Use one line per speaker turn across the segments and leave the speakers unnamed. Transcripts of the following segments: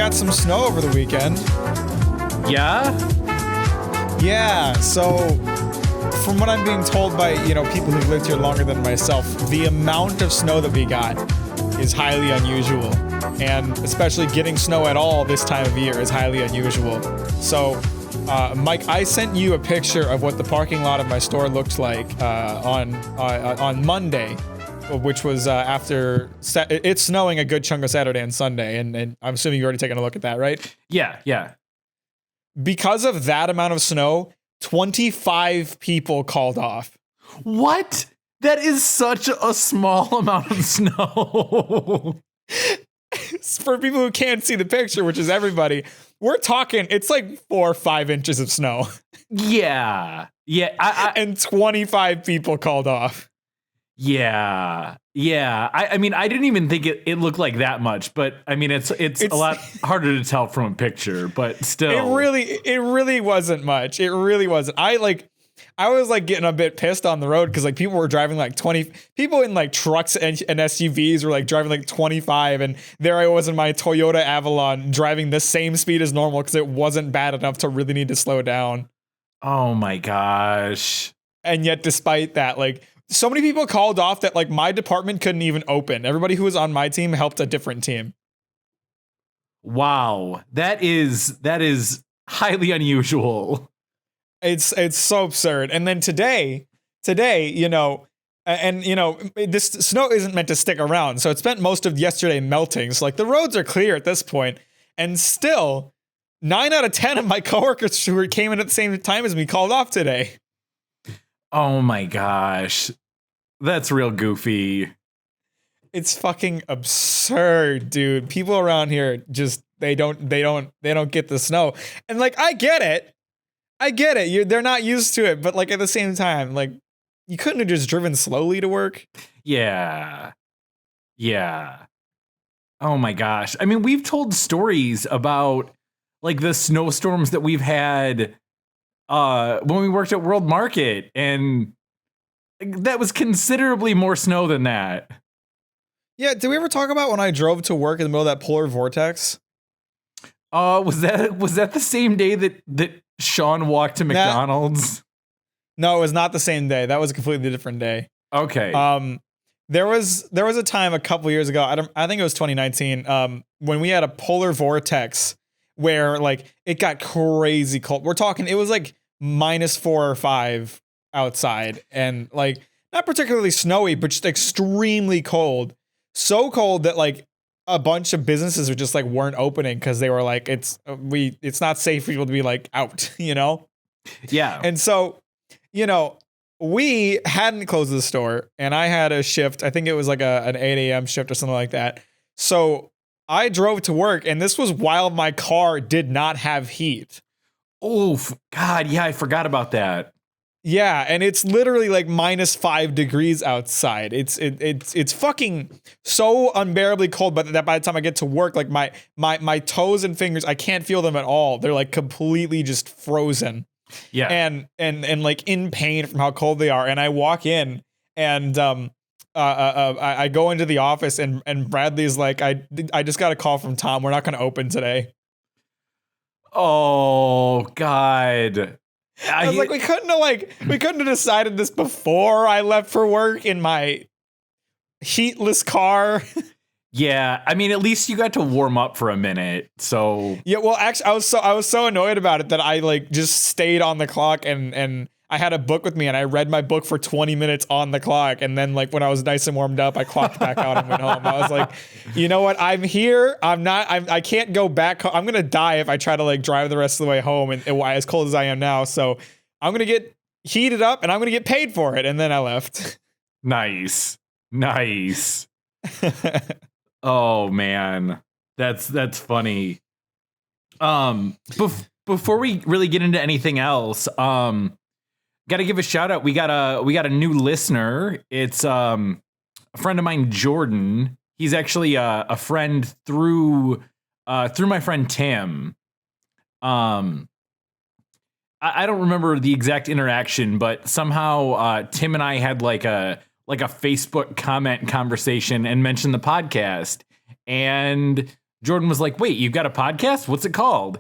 got some snow over the weekend.
Yeah?
Yeah, so from what I'm being told by, people who've lived here longer than myself, the amount of snow that we got is highly unusual. And especially getting snow at all this time of year is highly unusual. So, Mike, I sent you a picture of what the parking lot of my store looked like on Monday, which was after it's snowing a good chunk of Saturday and Sunday. And I'm assuming you've already taken a look at that, right?
Yeah.
Because of that amount of snow, 25 people called off.
What? That is such a small amount of snow.
For people who can't see the picture, which is everybody, we're talking, it's like 4 or 5 inches of snow.
Yeah.
And 25 people called off.
Yeah. I mean, I didn't even think it looked like that much, but I mean, it's a lot harder to tell from a picture, but still.
It really wasn't much. It really wasn't. I was like getting a bit pissed on the road because like people were driving like 20 people in like trucks and SUVs were like driving like 25, and there I was in my Toyota Avalon driving the same speed as normal because it wasn't bad enough to really need to slow down.
Oh my gosh.
And yet despite that, like so many people called off that like my department couldn't even open. Everybody who was on my team helped a different team.
Wow. That is highly unusual.
It's so absurd. And then today, this snow isn't meant to stick around. So it spent most of yesterday melting. So like the roads are clear at this point. And still 9 out of 10 of my coworkers who came in at the same time as me called off today.
Oh my gosh. That's real goofy.
It's fucking absurd, dude. People around here just they don't get the snow. And like I get it. They're not used to it, but like at the same time, like you couldn't have just driven slowly to work.
Yeah. Oh my gosh. I mean, we've told stories about like the snowstorms that we've had when we worked at World Market, and that was considerably more snow than that.
Yeah, did we ever talk about when I drove to work in the middle of that polar vortex?
Was that the same day that Sean walked to McDonald's?
No, it was not the same day. That was a completely different day.
Okay.
There was a time a couple years ago, I think it was 2019, when we had a polar vortex where like it got crazy cold. We're talking, it was like -4 or 5 outside, and like not particularly snowy, but just extremely cold. So cold that like a bunch of businesses were just like weren't opening because they were like, it's not safe for people to be like out,
Yeah.
And so, we hadn't closed the store, and I had a shift. I think it was like an 8 a.m. shift or something like that. So I drove to work, and this was while my car did not have heat.
Oh God, yeah, I forgot about that.
Yeah, and it's literally like -5 degrees outside. It's fucking so unbearably cold, but that by the time I get to work, like my toes and fingers, I can't feel them at all. They're like completely just frozen.
Yeah.
And like in pain from how cold they are. And I walk in, and I go into the office, and Bradley's like, I just got a call from Tom. We're not going to open today.
Oh God.
I was like, we couldn't have decided this before I left for work in my heatless car.
Yeah, I mean, at least you got to warm up for a minute. So
yeah, well, actually, I was so annoyed about it that I like just stayed on the clock, and I had a book with me, and I read my book for 20 minutes on the clock, and then like when I was nice and warmed up, I clocked back out and went home. I was like, you know what? I'm here. I can't go back. I'm gonna die if I try to like drive the rest of the way home, and as cold as I am now. So I'm gonna get heated up, and I'm gonna get paid for it. And then I left.
Nice. Oh man, that's funny. Before we really get into anything else, got to give a shout out. We got a new listener. It's a friend of mine, Jordan. He's actually a friend through my friend Tim. I don't remember the exact interaction, but somehow Tim and I had like a Facebook comment conversation and mentioned the podcast. And Jordan was like, wait, you've got a podcast? What's it called?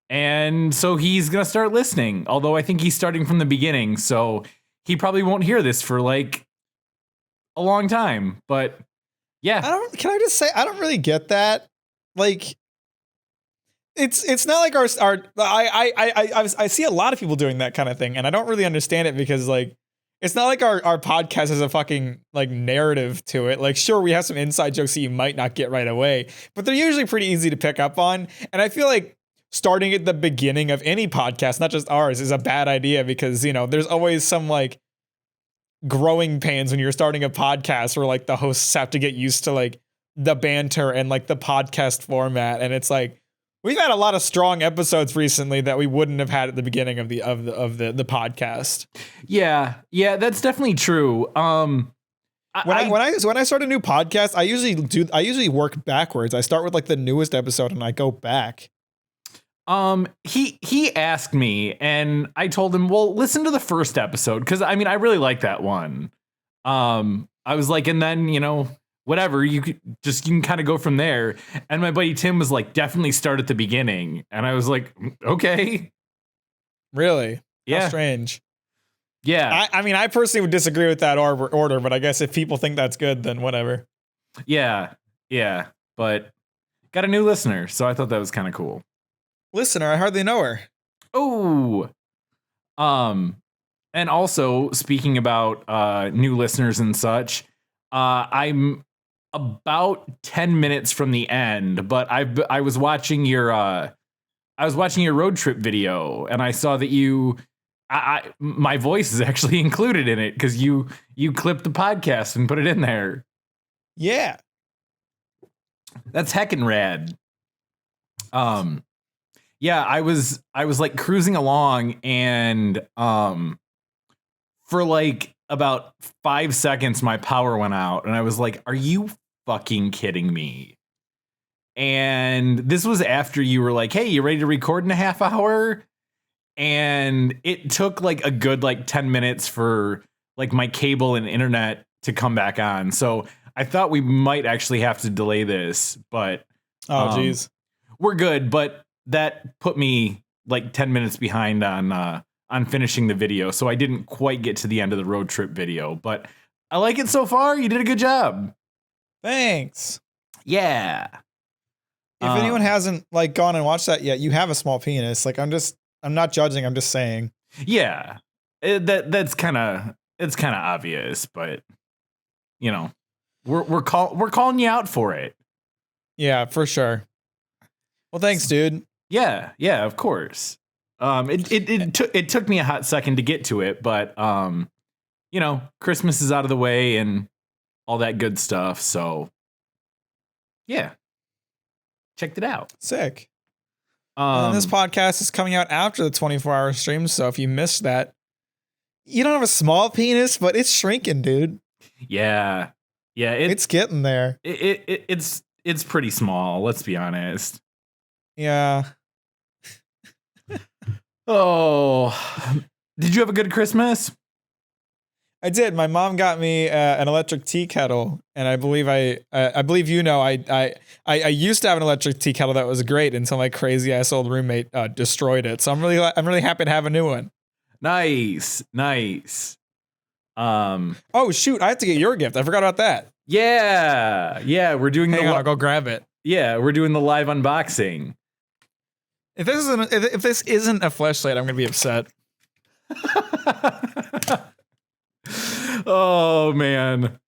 And so he's going to start listening, although I think he's starting from the beginning. So he probably won't hear this for like a long time. But yeah.
Can I just say, I don't really get that. Like, it's not like I see a lot of people doing that kind of thing, and I don't really understand it because like it's not like our podcast has a fucking like narrative to it. Like, sure, we have some inside jokes that you might not get right away, but they're usually pretty easy to pick up on. And I feel like starting at the beginning of any podcast, not just ours, is a bad idea because, you know, there's always some like growing pains when you're starting a podcast where like the hosts have to get used to like the banter and like the podcast format. And it's like, we've had a lot of strong episodes recently that we wouldn't have had at the beginning of the podcast.
Yeah, that's definitely true.
When I start a new podcast, I usually work backwards. I start with like the newest episode and I go back.
He asked me and I told him, well, listen to the first episode because I mean I really like that one. I was like, and then you know. Whatever, you can kind of go from there. And my buddy Tim was like, definitely start at the beginning. And I was like, okay.
Really?
Yeah.
How strange.
Yeah.
I mean, I personally would disagree with that order, but I guess if people think that's good, then whatever.
Yeah. But got a new listener, so I thought that was kind of cool.
Listener, I hardly know her.
Oh. And also, speaking about new listeners and such, I'm about 10 minutes from the end, but I was watching your road trip video and I saw that my voice is actually included in it because you clipped the podcast and put it in there.
Yeah.
That's heckin' rad. Yeah, I was like cruising along and for like about 5 seconds my power went out and I was like, are you fucking kidding me? And this was after you were like, hey, you ready to record in a half hour? And it took like a good like 10 minutes for like my cable and internet to come back on. So I thought we might actually have to delay this, but
geez.
We're good. But that put me like 10 minutes behind on finishing the video. So I didn't quite get to the end of the road trip video, but I like it so far. You did a good job.
Thanks.
Yeah.
If anyone hasn't like gone and watched that yet, you have a small penis. Like I'm not judging. I'm just saying.
Yeah. It's kind of obvious, but you know, we're calling you out for it.
Yeah, for sure. Well, thanks, dude.
Yeah, of course. It took me a hot second to get to it, but you know, Christmas is out of the way and all that good stuff. So yeah, checked it out.
Sick. And this podcast is coming out after the 24-hour stream, so if you missed that, you don't have a small penis, but it's shrinking, dude.
Yeah,
it's getting there.
It's pretty small. Let's be honest.
Yeah.
Oh, did you have a good Christmas?
I did. My mom got me an electric tea kettle, and I believe you know I used to have an electric tea kettle that was great until my crazy ass old roommate destroyed it. So I'm really happy to have a new one.
Nice.
Oh shoot! I have to get your gift. I forgot about that.
Yeah. We're doing.
Hang on, I'll go grab it.
Yeah, we're doing the live unboxing.
If this isn't a fleshlight, I'm gonna be upset.
Oh man,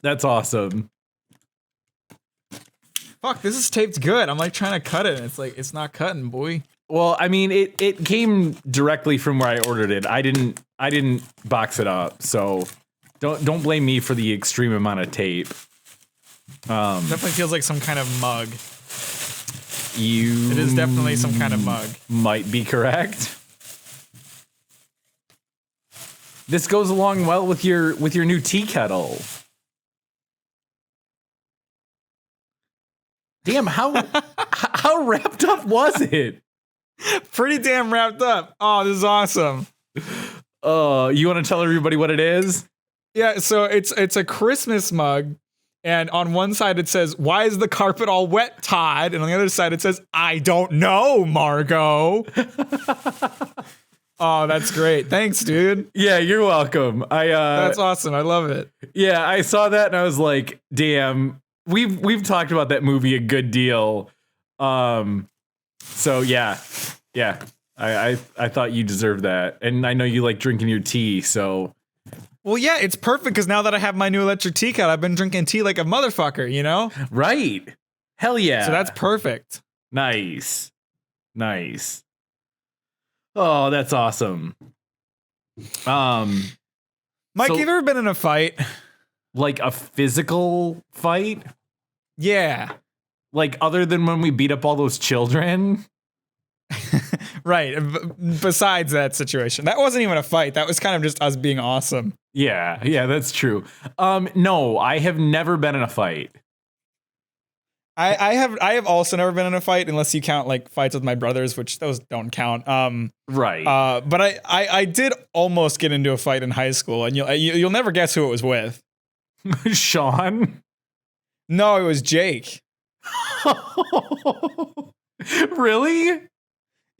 that's awesome.
Fuck, this is taped good. I'm like trying to cut it, and it's like it's not cutting, boy.
Well, I mean, it came directly from where I ordered it. I didn't box it up, so don't blame me for the extreme amount of tape.
Definitely feels like some kind of mug.
It
is definitely some kind of mug.
Might be correct. This goes along well with your new tea kettle. Damn, how wrapped up was it?
Pretty damn wrapped up. Oh, this is awesome.
You want to tell everybody what it is?
Yeah, so it's a Christmas mug, And on one side it says, "Why is the carpet all wet, Todd?" And on the other side it says, "I don't know, Margot." Oh, that's great. Thanks, dude.
Yeah, you're welcome.
That's awesome. I love it.
Yeah, I saw that and I was like, damn, we've talked about that movie a good deal. So yeah. I thought you deserved that. And I know you like drinking your tea, so
Well, yeah, it's perfect because now that I have my new electric tea cat, I've been drinking tea like a motherfucker, you know?
Right. Hell yeah.
So that's perfect.
Nice. Oh, that's awesome.
Mike,
so,
you ever been in a fight?
Like a physical fight?
Yeah.
Like other than when we beat up all those children?
Right. Besides that situation. That wasn't even a fight. That was kind of just us being awesome.
Yeah, that's true. No, I have never been in a fight.
I have also never been in a fight unless you count like fights with my brothers, which those don't count.
Right.
But I did almost get into a fight in high school, and you'll never guess who it was with.
Sean?
No, it was Jake.
Really?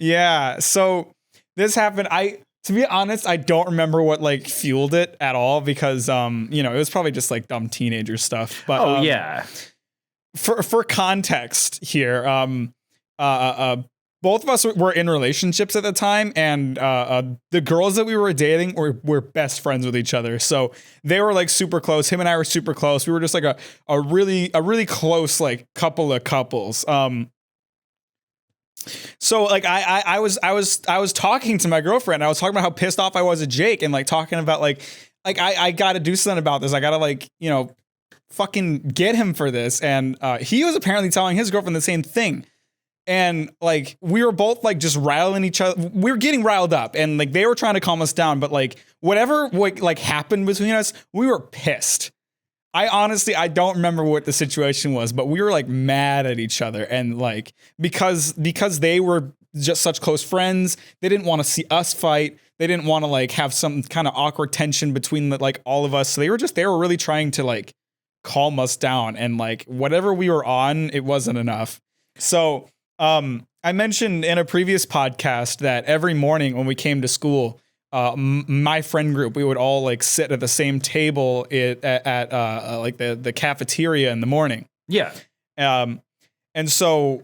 Yeah. So this happened. To be honest, I don't remember what like fueled it at all because it was probably just like dumb teenager stuff. But
yeah.
For context here, both of us were in relationships at the time, and the girls that we were dating were best friends with each other. So they were like super close. Him and I were super close. We were just like a really close like couple of couples. So like I was talking to my girlfriend. I was talking about how pissed off I was at Jake, and like talking about like I got to do something about this. I got to like fucking get him for this. And he was apparently telling his girlfriend the same thing. And like we were both like just riling each other. We were getting riled up, and like they were trying to calm us down. But like whatever like happened between us, we were pissed. I don't remember what the situation was, but we were like mad at each other, and like because they were just such close friends, they didn't want to see us fight. They didn't want to like have some kind of awkward tension between like all of us. So they were really trying to like calm us down, and like whatever we were on, it wasn't enough. So I mentioned in a previous podcast that every morning when we came to school, my friend group, we would all like sit at the same table at like the cafeteria in the morning.
Yeah.
And so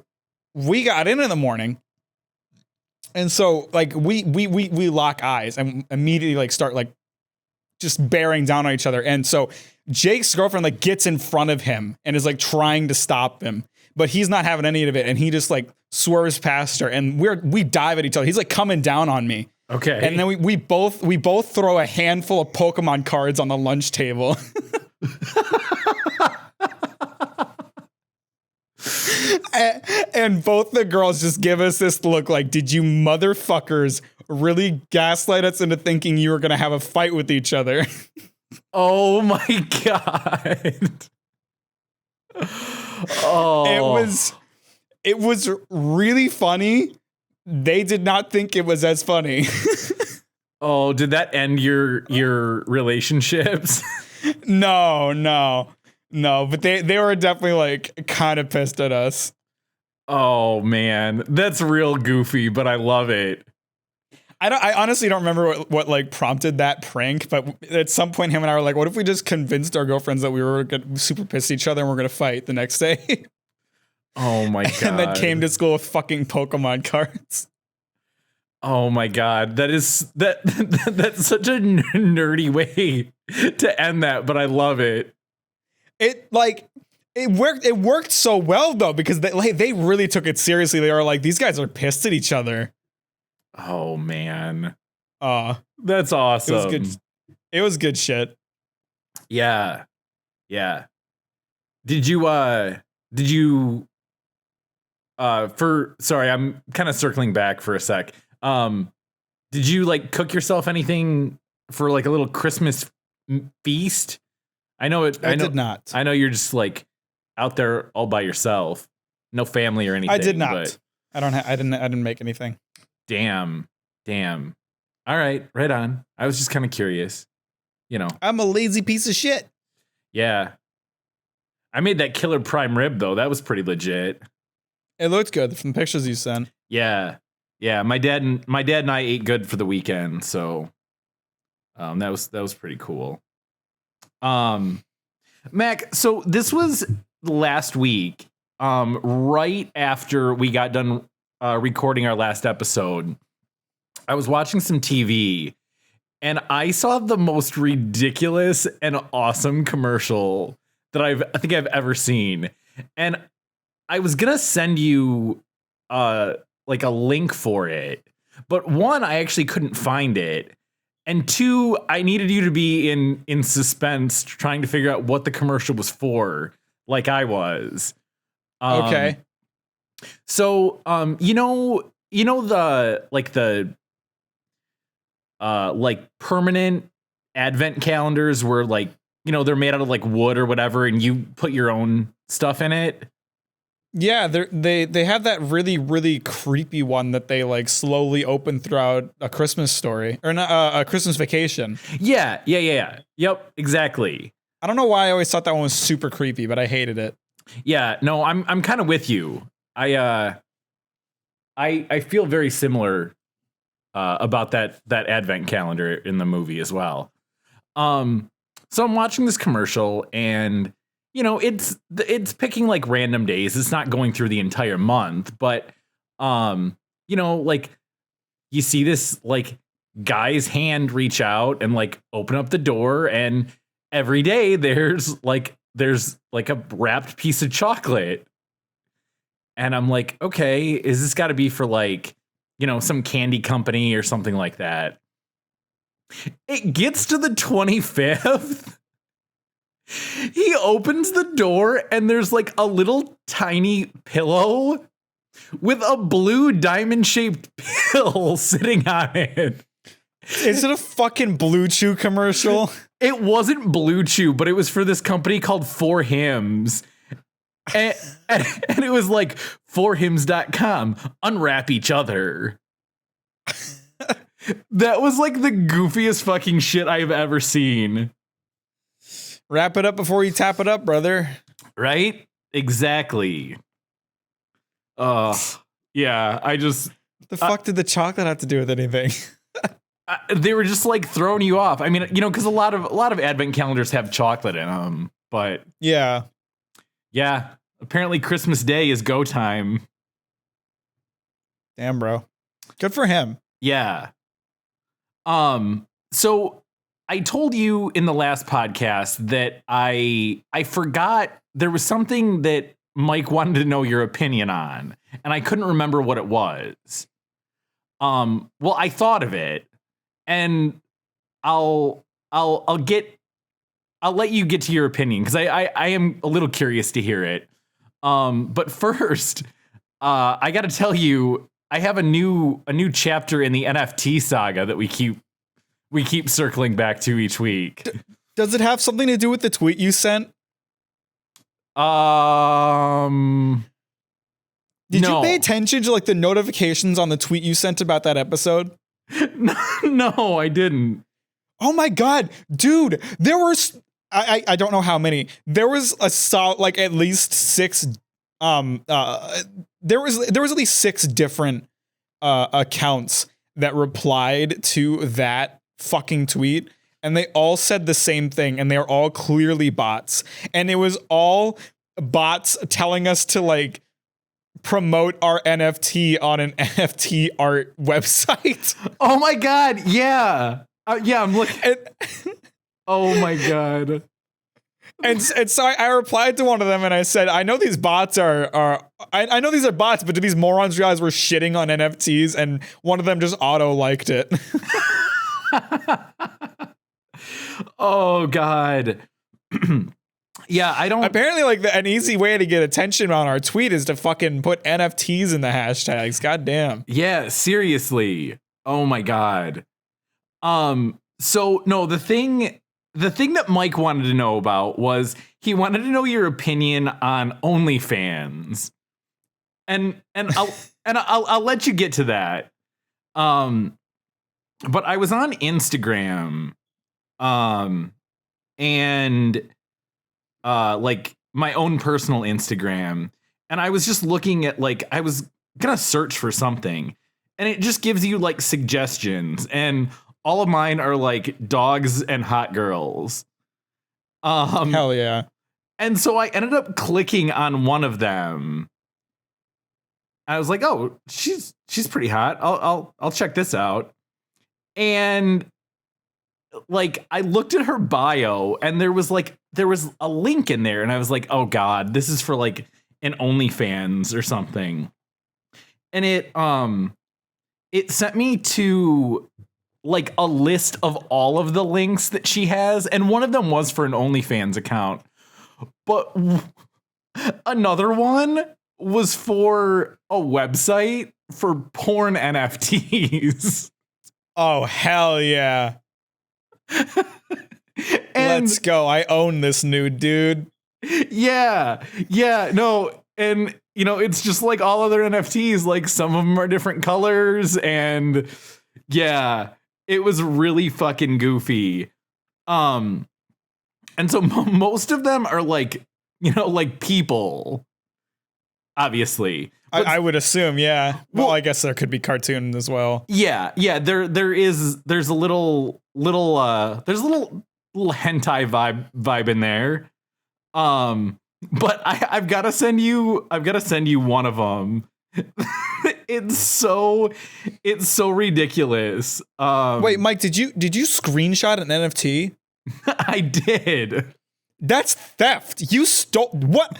we got in the morning, and so like we lock eyes and immediately like start like just bearing down on each other. And so Jake's girlfriend like gets in front of him and is like trying to stop him, but he's not having any of it, and he just like swerves past her, and we dive at each other. He's like coming down on me.
Okay.
And then we both throw a handful of Pokemon cards on the lunch table. And both the girls just give us this look like, did you motherfuckers really gaslight us into thinking you were going to have a fight with each other?
Oh my God. Oh.
It was really funny. They did not think it was as funny.
Oh, did that end your relationships?
No, but they were definitely like kind of pissed at us.
Oh man, that's real goofy, but I love it.
I honestly don't remember what like prompted that prank, but at some point him and I were like, what if we just convinced our girlfriends that we were gonna super piss at each other and we're gonna fight the next day?
Oh my God.
And then came to school with fucking Pokemon cards.
Oh my God. That's such a nerdy way to end that, but I love it.
It worked so well though, because they really took it seriously. They were like, these guys are pissed at each other.
Oh man. That's awesome.
It was good shit.
Yeah. Yeah. Did you sorry, I'm kind of circling back for a sec. Did you like cook yourself anything for like a little Christmas feast? I did not. I know you're just like out there all by yourself. No family or anything.
I did not. I didn't make anything.
Damn. All right, right on. I was just kind of curious. You know.
I'm a lazy piece of shit.
Yeah. I made that killer prime rib though. That was pretty legit.
It looked good from the pictures you sent.
Yeah. Yeah, my dad and I ate good for the weekend, so that was pretty cool. Mac, so this was last week, right after we got done recording our last episode. I was watching some TV and I saw the most ridiculous and awesome commercial that I think I've ever seen. And I was gonna send you like a link for it, but one, I actually couldn't find it, and two, I needed you to be in suspense trying to figure out what the commercial was for, like I was.
Okay.
So you know the like permanent advent calendars where, like, you know, they're made out of like wood or whatever and you put your own stuff in it.
Yeah, they have that really, really creepy one that they like slowly open throughout A Christmas Story, or not, A Christmas Vacation.
Yeah. Yep, exactly.
I don't know why I always thought that one was super creepy, but I hated it.
Yeah, no, I'm kind of with you. I feel very similar about that advent calendar in the movie as well. So I'm watching this commercial and, you know, it's picking like random days. It's not going through the entire month, but you know, like you see this like guy's hand reach out and like open up the door, and every day there's like a wrapped piece of chocolate. And I'm like, okay, is this got to be for like, you know, some candy company or something like that? It gets to the 25th. He opens the door and there's like a little tiny pillow with a blue diamond shaped pill sitting on it.
Is it a fucking Blue Chew commercial?
It wasn't Blue Chew, but it was for this company called For Hims. And it was like forhims.com, unwrap each other. That was like the goofiest fucking shit I've ever seen.
Wrap it up before you tap it up, brother.
Right? Exactly. Yeah, I just...
What the fuck did the chocolate have to do with anything?
They were just like throwing you off. I mean, you know, because a lot of advent calendars have chocolate in them, but...
Yeah.
Yeah, apparently Christmas Day is go time.
Damn, bro. Good for him.
Yeah. So I told you in the last podcast that I forgot there was something that Mike wanted to know your opinion on, and I couldn't remember what it was. Well, I thought of it, and I'll let you get to your opinion because I am a little curious to hear it. But first, I got to tell you, I have a new chapter in the NFT saga that we keep circling back to each week.
Does it have something to do with the tweet you sent? Did you pay attention to like the notifications on the tweet you sent about that episode?
No, I didn't.
Oh my god, dude! There were I don't know how many. There was like at least 6. There was at least 6 different accounts that replied to that fucking tweet, and they all said the same thing, and they're all clearly bots, and it was all bots telling us to like promote our NFT on an NFT art website.
Oh my god, yeah. Yeah, I'm looking. Oh my god.
And so I replied to one of them and I said, I know these bots I know these are bots, but do these morons realize we're shitting on NFTs? And one of them just auto-liked it.
Oh god. Yeah, I don't...
Apparently, like, an easy way to get attention on our tweet is to fucking put NFTs in the hashtags. God damn.
Yeah, seriously. Oh my god. So no, the thing that Mike wanted to know about was he wanted to know your opinion on OnlyFans. And I'll let you get to that. But I was on Instagram, and like my own personal Instagram, and I was just looking at like I was gonna search for something, and it just gives you like suggestions, and all of mine are like dogs and hot girls.
Hell yeah.
And so I ended up clicking on one of them. I was like, "Oh, she's pretty hot. I'll check this out." And like I looked at her bio, and there was a link in there, and I was like, "Oh God, this is for like an OnlyFans or something." And it sent me to like a list of all of the links that she has, and one of them was for an OnlyFans account. But another one was for a website for porn NFTs.
Oh, hell yeah. Let's go. I own this nude, dude.
Yeah. Yeah. No. And, you know, it's just like all other NFTs. Like some of them are different colors. And yeah, it was really fucking goofy. And so most of them are like, you know, like people, obviously.
I would assume, yeah. Well, I guess there could be cartoon as well.
Yeah, yeah. There's a little hentai vibe in there. But I've got to send you one of them. It's so ridiculous.
Wait, Mike, did you screenshot an NFT?
I did.
That's theft. You stole what?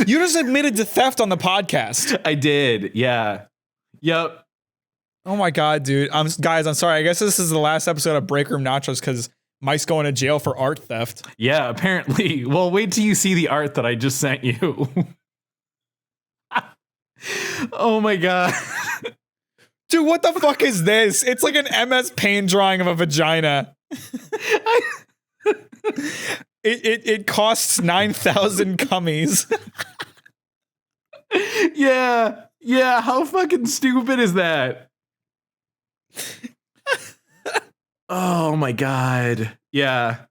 You just admitted to theft on the podcast.
I did. Yeah. Yep.
Oh my God, dude. I'm sorry. I guess this is the last episode of Breakroom Nachos because Mike's going to jail for art theft.
Yeah, apparently. Well, wait till you see the art that I just sent you. Oh my God.
Dude, what the fuck is this? It's like an MS Paint drawing of a vagina. It costs 9,000 cummies.
Yeah. Yeah. How fucking stupid is that? Oh my God. Yeah.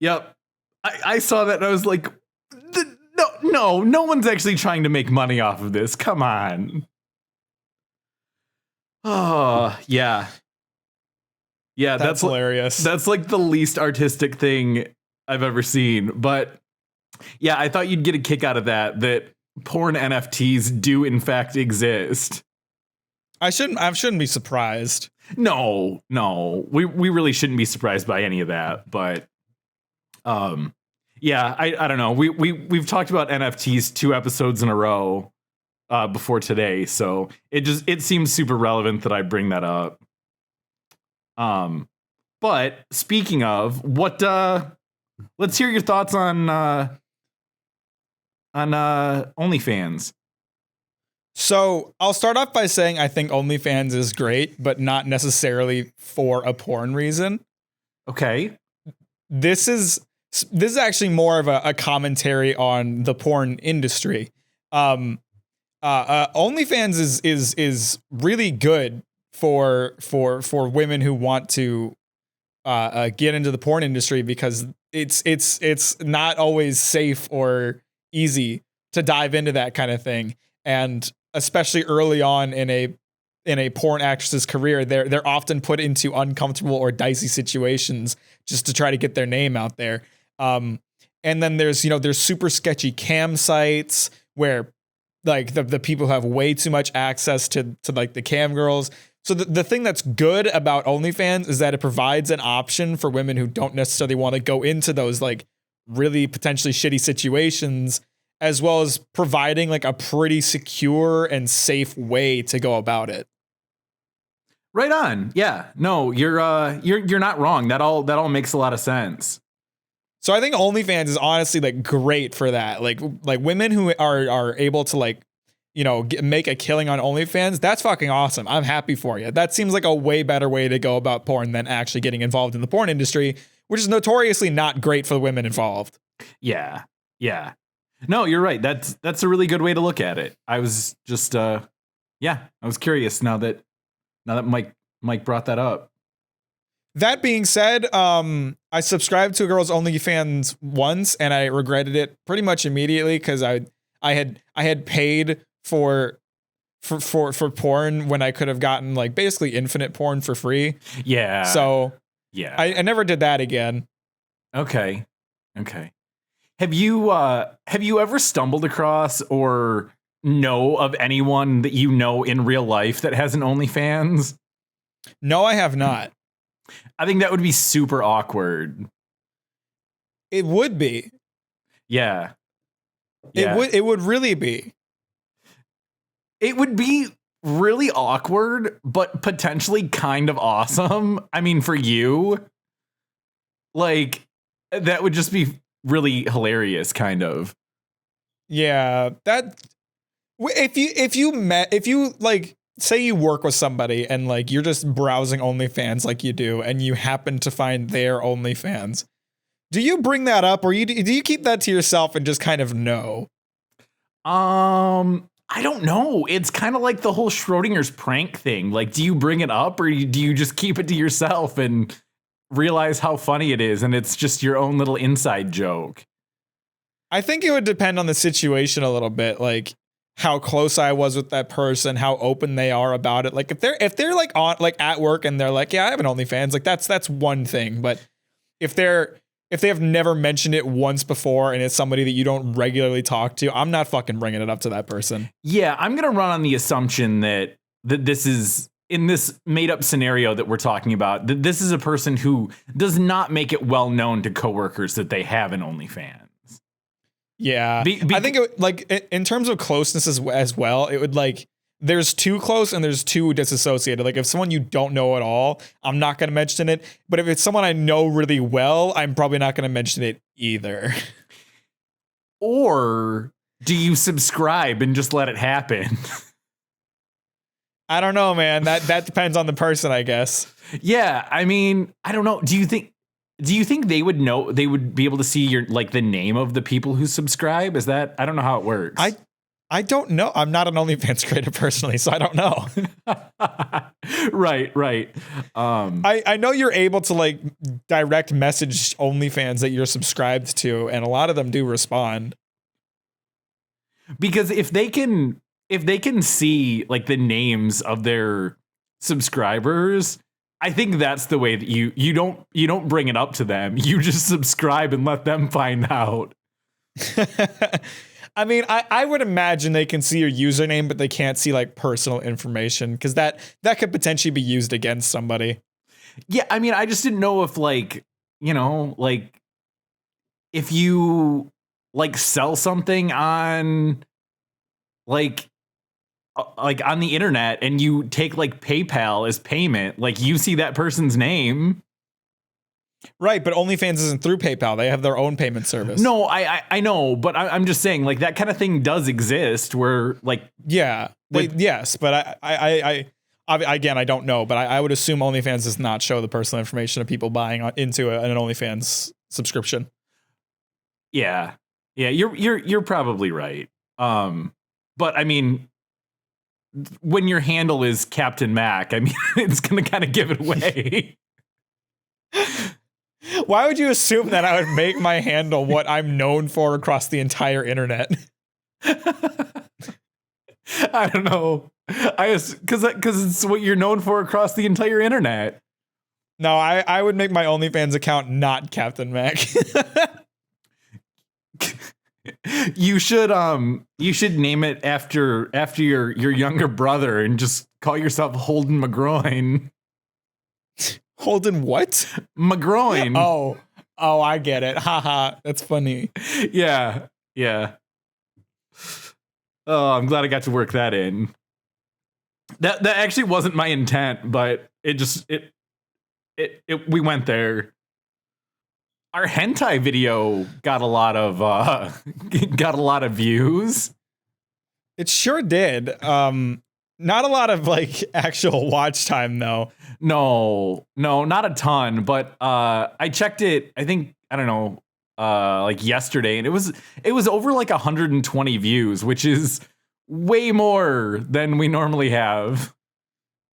Yep. I saw that and I was like, no one's actually trying to make money off of this. Come on. Oh, yeah. Yeah, that's
hilarious.
That's like the least artistic thing I've ever seen. But yeah, I thought you'd get a kick out of that porn NFTs do in fact exist.
I shouldn't be surprised.
No. We really shouldn't be surprised by any of that. But yeah, I don't know. We've talked about NFTs 2 episodes in a row before today, so it seems super relevant that I bring that up. But speaking of, what let's hear your thoughts on OnlyFans.
So I'll start off by saying I think OnlyFans is great, but not necessarily for a porn reason. Okay. This is actually more of a commentary on the porn industry. OnlyFans is really good for women who want to get into the porn industry because it's not always safe or easy to dive into that kind of thing, and especially early on in a porn actress's career, they're often put into uncomfortable or dicey situations just to try to get their name out there. And then there's super sketchy cam sites where like the people have way too much access to like the cam girls. So the thing that's good about OnlyFans is that it provides an option for women who don't necessarily want to go into those like really potentially shitty situations, as well as providing like a pretty secure and safe way to go about it.
Right on. Yeah. No, you're not wrong. That all makes a lot of sense.
So I think OnlyFans is honestly like great for that. Like women who are able to like, make a killing on OnlyFans. That's fucking awesome. I'm happy for you. That seems like a way better way to go about porn than actually getting involved in the porn industry, which is notoriously not great for the women involved.
Yeah. Yeah. No, you're right. That's a really good way to look at it. I was just, I was curious now that Mike brought that up.
That being said, I subscribed to a girl's OnlyFans once, and I regretted it pretty much immediately because I had paid for porn when I could have gotten like basically infinite porn for free.
Yeah.
So
yeah,
I never did that again.
Okay. Have you ever stumbled across or know of anyone that you know in real life that has an OnlyFans?
No, I have not.
I think that would be super awkward.
It would be.
Yeah.
It would really be.
It would be really awkward, but potentially kind of awesome. I mean, for you, like, that would just be really hilarious, kind of.
Yeah, that if you like say you work with somebody and like you're just browsing OnlyFans like you do, and you happen to find their OnlyFans, do you bring that up, or do you keep that to yourself and just kind of know?
I don't know. It's kind of like the whole Schrodinger's prank thing. Like, do you bring it up, or do you just keep it to yourself and realize how funny it is, and it's just your own little inside joke?
I think it would depend on the situation a little bit, like how close I was with that person, how open they are about it. Like if they're like on like at work and they're like, yeah, I have an OnlyFans, like that's one thing. But if they have never mentioned it once before and it's somebody that you don't regularly talk to, I'm not fucking bringing it up to that person.
Yeah, I'm going to run on the assumption that this is, in this made up scenario that we're talking about, that this is a person who does not make it well known to coworkers that they have an OnlyFans.
Yeah. I think it, like in terms of closeness as well, it would like, there's too close and there's too disassociated. Like if someone you don't know at all, I'm not going to mention it. But if it's someone I know really well, I'm probably not going to mention it either.
Or do you subscribe and just let it happen?
I don't know, man. That depends on the person, I guess.
Yeah, I mean, I don't know. Do you think they would know, they would be able to see your, like, the name of the people who subscribe? Is that, I don't know how it works.
I don't know. I'm not an OnlyFans creator personally, so I don't know.
Right.
I know you're able to like direct message OnlyFans that you're subscribed to, and a lot of them do respond.
Because if they can see like the names of their subscribers, I think that's the way that you don't bring it up to them. You just subscribe and let them find out.
I mean, I would imagine they can see your username, but they can't see like personal information, because that could potentially be used against somebody.
Yeah, I mean, I just didn't know if like, you know, like if you like sell something on like on the internet and you take like PayPal as payment, like you see that person's name.
Right, but OnlyFans isn't through PayPal. They have their own payment service.
No, I know, but I'm just saying, like, that kind of thing does exist where, like...
Yeah, yes, but I again, I don't know, but I would assume OnlyFans does not show the personal information of people buying into an OnlyFans subscription.
Yeah, you're probably right. But, I mean, when your handle is Captain Mack, I mean, it's going to kind of give it away.
Why would you assume that I would make my handle what I'm known for across the entire internet?
I don't know. Because it's what you're known for across the entire internet.
No, I would make my OnlyFans account not Captain Mack.
You should name it after your younger brother and just call yourself Holden McGroin.
Holden what?
McGroin.
Oh, I get it. Haha, that's funny.
Yeah. Oh, I'm glad I got to work that in. That actually wasn't my intent, but we went there. Our hentai video got a lot of views.
It sure did. Not a lot of like actual watch time though.
No, not a ton, but I checked it, I think, I don't know, like yesterday, and it was over like 120 views, which is way more than we normally have.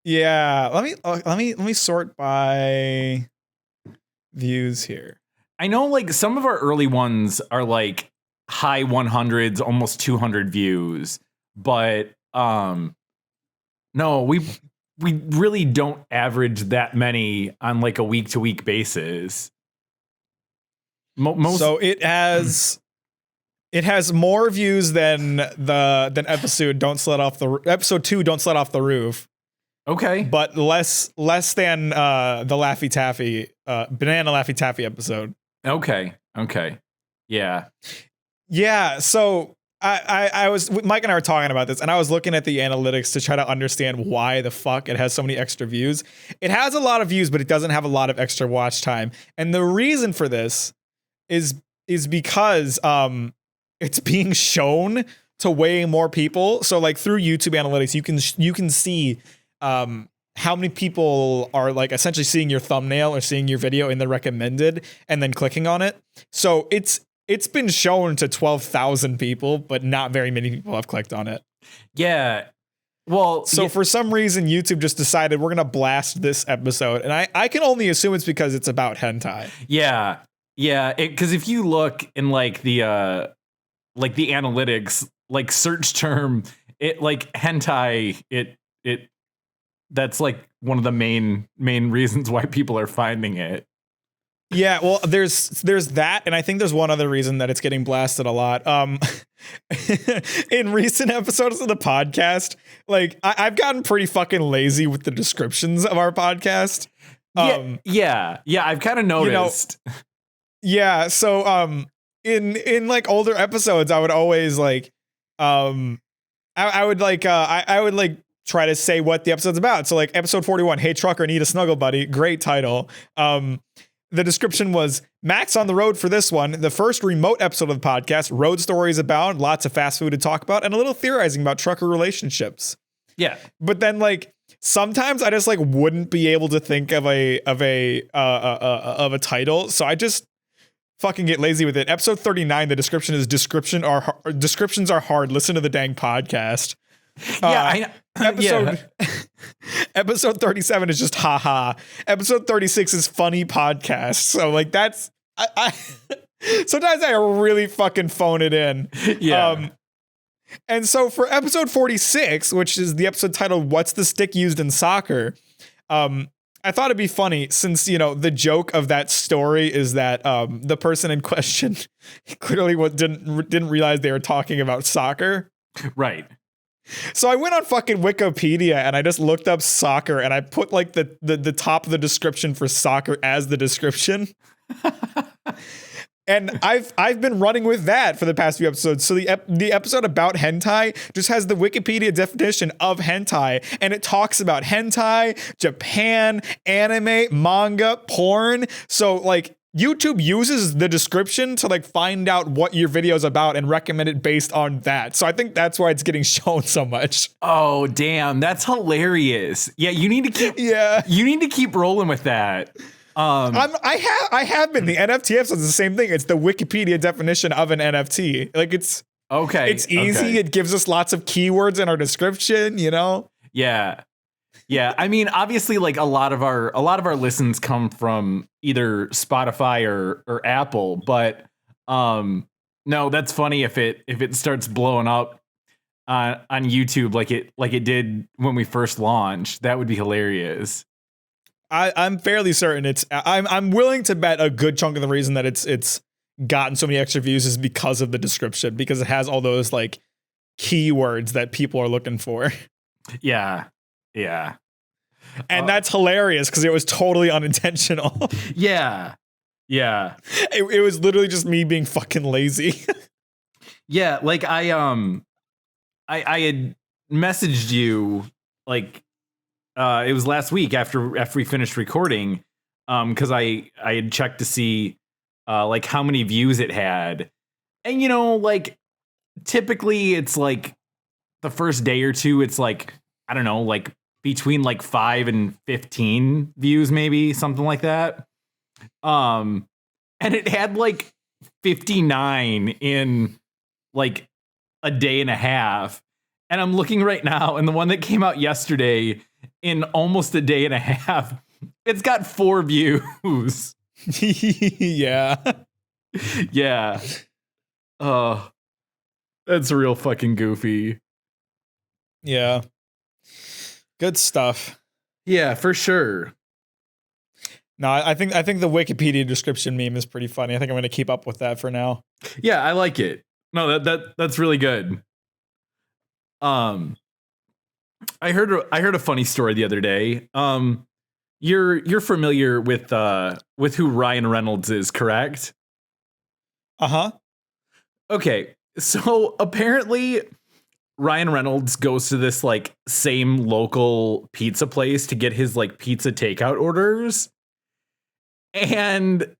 Yeah, let me sort by views here.
I know like some of our early ones are like high 100s, almost 200 views, but no, we really don't average that many on like a week to week basis.
So it has more views than episode episode 2 Don't Slide Off the Roof.
Okay.
But less than the Laffy Taffy Banana Laffy Taffy episode.
Okay. Yeah.
Yeah, so I was Mike and I were talking about this, and I was looking at the analytics to try to understand why the fuck it has so many extra views. It has a lot of views, but it doesn't have a lot of extra watch time. And the reason for this is because it's being shown to way more people. So like through YouTube analytics, you can see how many people are like essentially seeing your thumbnail or seeing your video in the recommended and then clicking on it. So it's been shown to 12,000 people, but not very many people have clicked on it.
Yeah. Well,
so for some reason, YouTube just decided we're going to blast this episode. And I can only assume it's because it's about hentai.
Yeah. Yeah. Because if you look in like the analytics, like search term, it like hentai, it that's like one of the main reasons why people are finding it.
Yeah, well, there's that, and I think there's one other reason that it's getting blasted a lot. In recent episodes of the podcast, like I've gotten pretty fucking lazy with the descriptions of our podcast.
Yeah, I've kind of noticed.
Yeah, so in like older episodes, I would always like I would try to say what the episode's about. So like episode 41, Hey Trucker, Need a Snuggle Buddy, great title. The description was, Mack's on the road for this one, the first remote episode of the podcast, road stories abound, lots of fast food to talk about, and a little theorizing about trucker relationships.
Yeah.
But then like sometimes I just like wouldn't be able to think of a title, so I just fucking get lazy with it. Episode 39, the description is descriptions are hard. Listen to the dang podcast. Episode 37 is just haha. Episode 36 is funny podcast. So like that's I sometimes I really fucking phone it in.
Yeah.
And so for episode 46, which is the episode titled What's the Stick Used in Soccer? I thought it'd be funny since, you know, the joke of that story is that the person in question clearly didn't realize they were talking about soccer.
Right.
So I went on fucking Wikipedia and I just looked up soccer and I put like the top of the description for soccer as the description. And I've been running with that for the past few episodes. So the episode about hentai just has the Wikipedia definition of hentai, and it talks about hentai, Japan, anime, manga, porn. So like YouTube uses the description to like find out what your video is about and recommend it based on that. So I think that's why it's getting shown so much.
Oh, damn. That's hilarious. Yeah, you need to keep rolling with that.
I have been. The NFT episode is the same thing. It's the Wikipedia definition of an NFT. Like it's
okay.
It's easy.
Okay.
It gives us lots of keywords in our description, you know?
Yeah. Yeah. I mean, obviously like a lot of our listens come from either Spotify or Apple, but no, that's funny if it starts blowing up on YouTube like it did when we first launched. That would be hilarious.
I'm fairly certain I'm willing to bet a good chunk of the reason that it's gotten so many extra views is because of the description, because it has all those like keywords that people are looking for.
Yeah. Yeah.
And that's hilarious because it was totally unintentional.
Yeah. Yeah.
It was literally just me being fucking lazy.
Yeah, like I had messaged you like it was last week after we finished recording, because I had checked to see like how many views it had. And you know, like typically it's like the first day or two, it's like, I don't know, like between like 5 and 15 views, maybe something like that. And it had like 59 in like a day and a half. And I'm looking right now, and the one that came out yesterday in almost a day and a half, it's got 4 views.
Yeah.
Yeah. Oh, that's real fucking goofy.
Yeah. Good stuff.
Yeah, for sure.
No, I think the Wikipedia description meme is pretty funny. I think I'm going to keep up with that for now.
Yeah, I like it. No, that's really good. I heard a funny story the other day. You're familiar with who Ryan Reynolds is, correct?
Uh-huh.
Okay. So apparently Ryan Reynolds goes to this like same local pizza place to get his like pizza takeout orders. And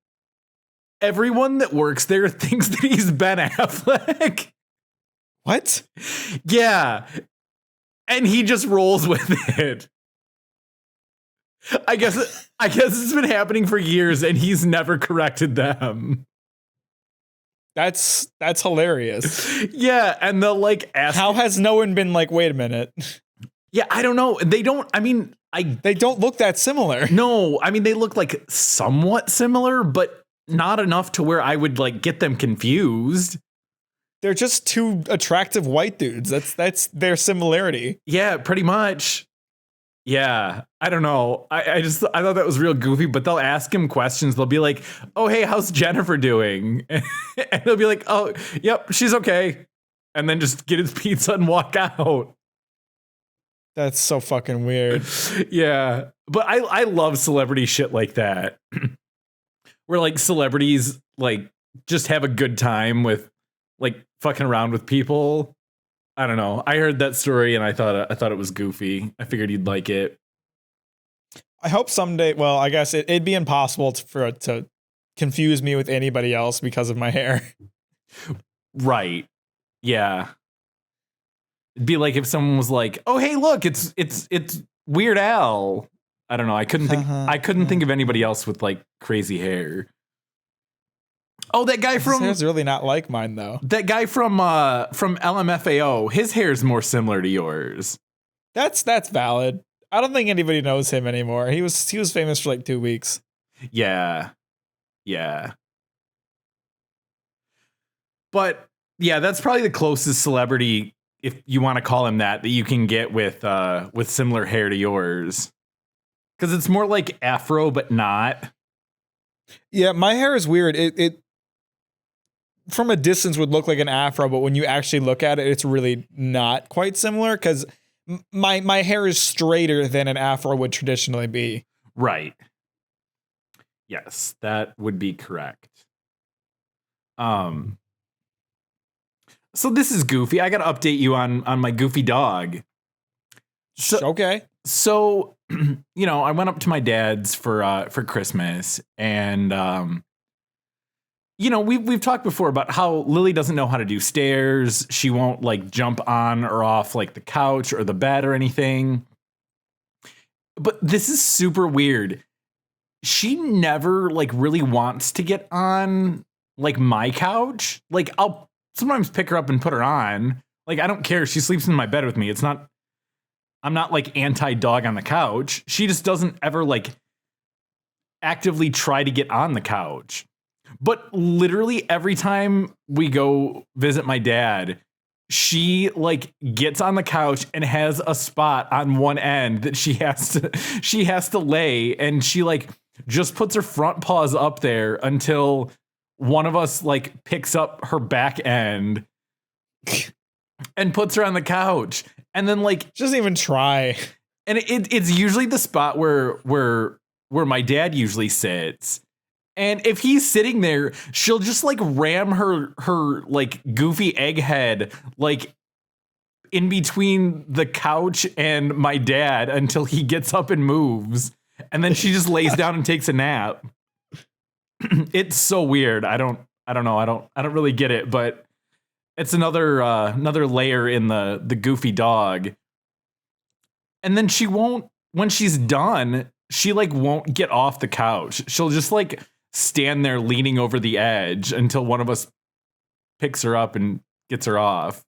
everyone that works there thinks that he's Ben Affleck.
What?
Yeah. And he just rolls with it. I guess it's been happening for years and he's never corrected them.
That's hilarious.
Yeah, and they'll like ask,
how has no one been like, wait a minute?
Yeah, I don't know. They don't, I mean,
they don't look that similar.
No, I mean, they look like somewhat similar, but not enough to where I would like get them confused.
They're just two attractive white dudes. That's their similarity.
Yeah, pretty much. Yeah, I don't know. I thought that was real goofy, but they'll ask him questions. They'll be like, oh, hey, how's Jennifer doing? And he'll be like, oh, yep, she's okay. And then just get his pizza and walk out.
That's so fucking weird.
Yeah, but I love celebrity shit like that. Where like celebrities like just have a good time with like fucking around with people. I don't know. I heard that story and I thought it was goofy. I figured you'd like it.
I hope someday. Well, I guess it'd be impossible for it to confuse me with anybody else because of my hair.
Right. Yeah. It'd be like if someone was like, "Oh, hey, look, it's Weird Al." I don't know. I couldn't think of anybody else with like crazy hair. Oh, that guy from...
His hair's really not like mine, though.
That guy from LMFAO, his hair's more similar to yours.
That's valid. I don't think anybody knows him anymore. He was famous for like 2 weeks.
Yeah. Yeah. But, yeah, that's probably the closest celebrity, if you want to call him that you can get with similar hair to yours. Because it's more like afro, but not.
Yeah, my hair is weird. It from a distance would look like an afro, but when you actually look at it, it's really not quite similar because my hair is straighter than an afro would traditionally be.
Right. Yes, that would be correct. So this is goofy. I got to update you on my goofy dog.
Okay.
So, I went up to my dad's for Christmas and we've talked before about how Lily doesn't know how to do stairs. She won't like jump on or off like the couch or the bed or anything. But this is super weird. She never like really wants to get on like my couch. Like I'll sometimes pick her up and put her on. Like I don't care. She sleeps in my bed with me. I'm not like anti-dog on the couch. She just doesn't ever like actively try to get on the couch. But literally every time we go visit my dad, she like gets on the couch and has a spot on one end that she has to lay, and she like just puts her front paws up there until one of us like picks up her back end and puts her on the couch. And then like
she doesn't even try.
And it's usually the spot where my dad usually sits. And if he's sitting there, she'll just like ram her like goofy egghead like in between the couch and my dad until he gets up and moves. And then she just lays down and takes a nap. It's so weird. I don't know. I don't really get it, but it's another layer in the goofy dog. And then she won't, when she's done, she like won't get off the couch. She'll just like stand there leaning over the edge until one of us picks her up and gets her off.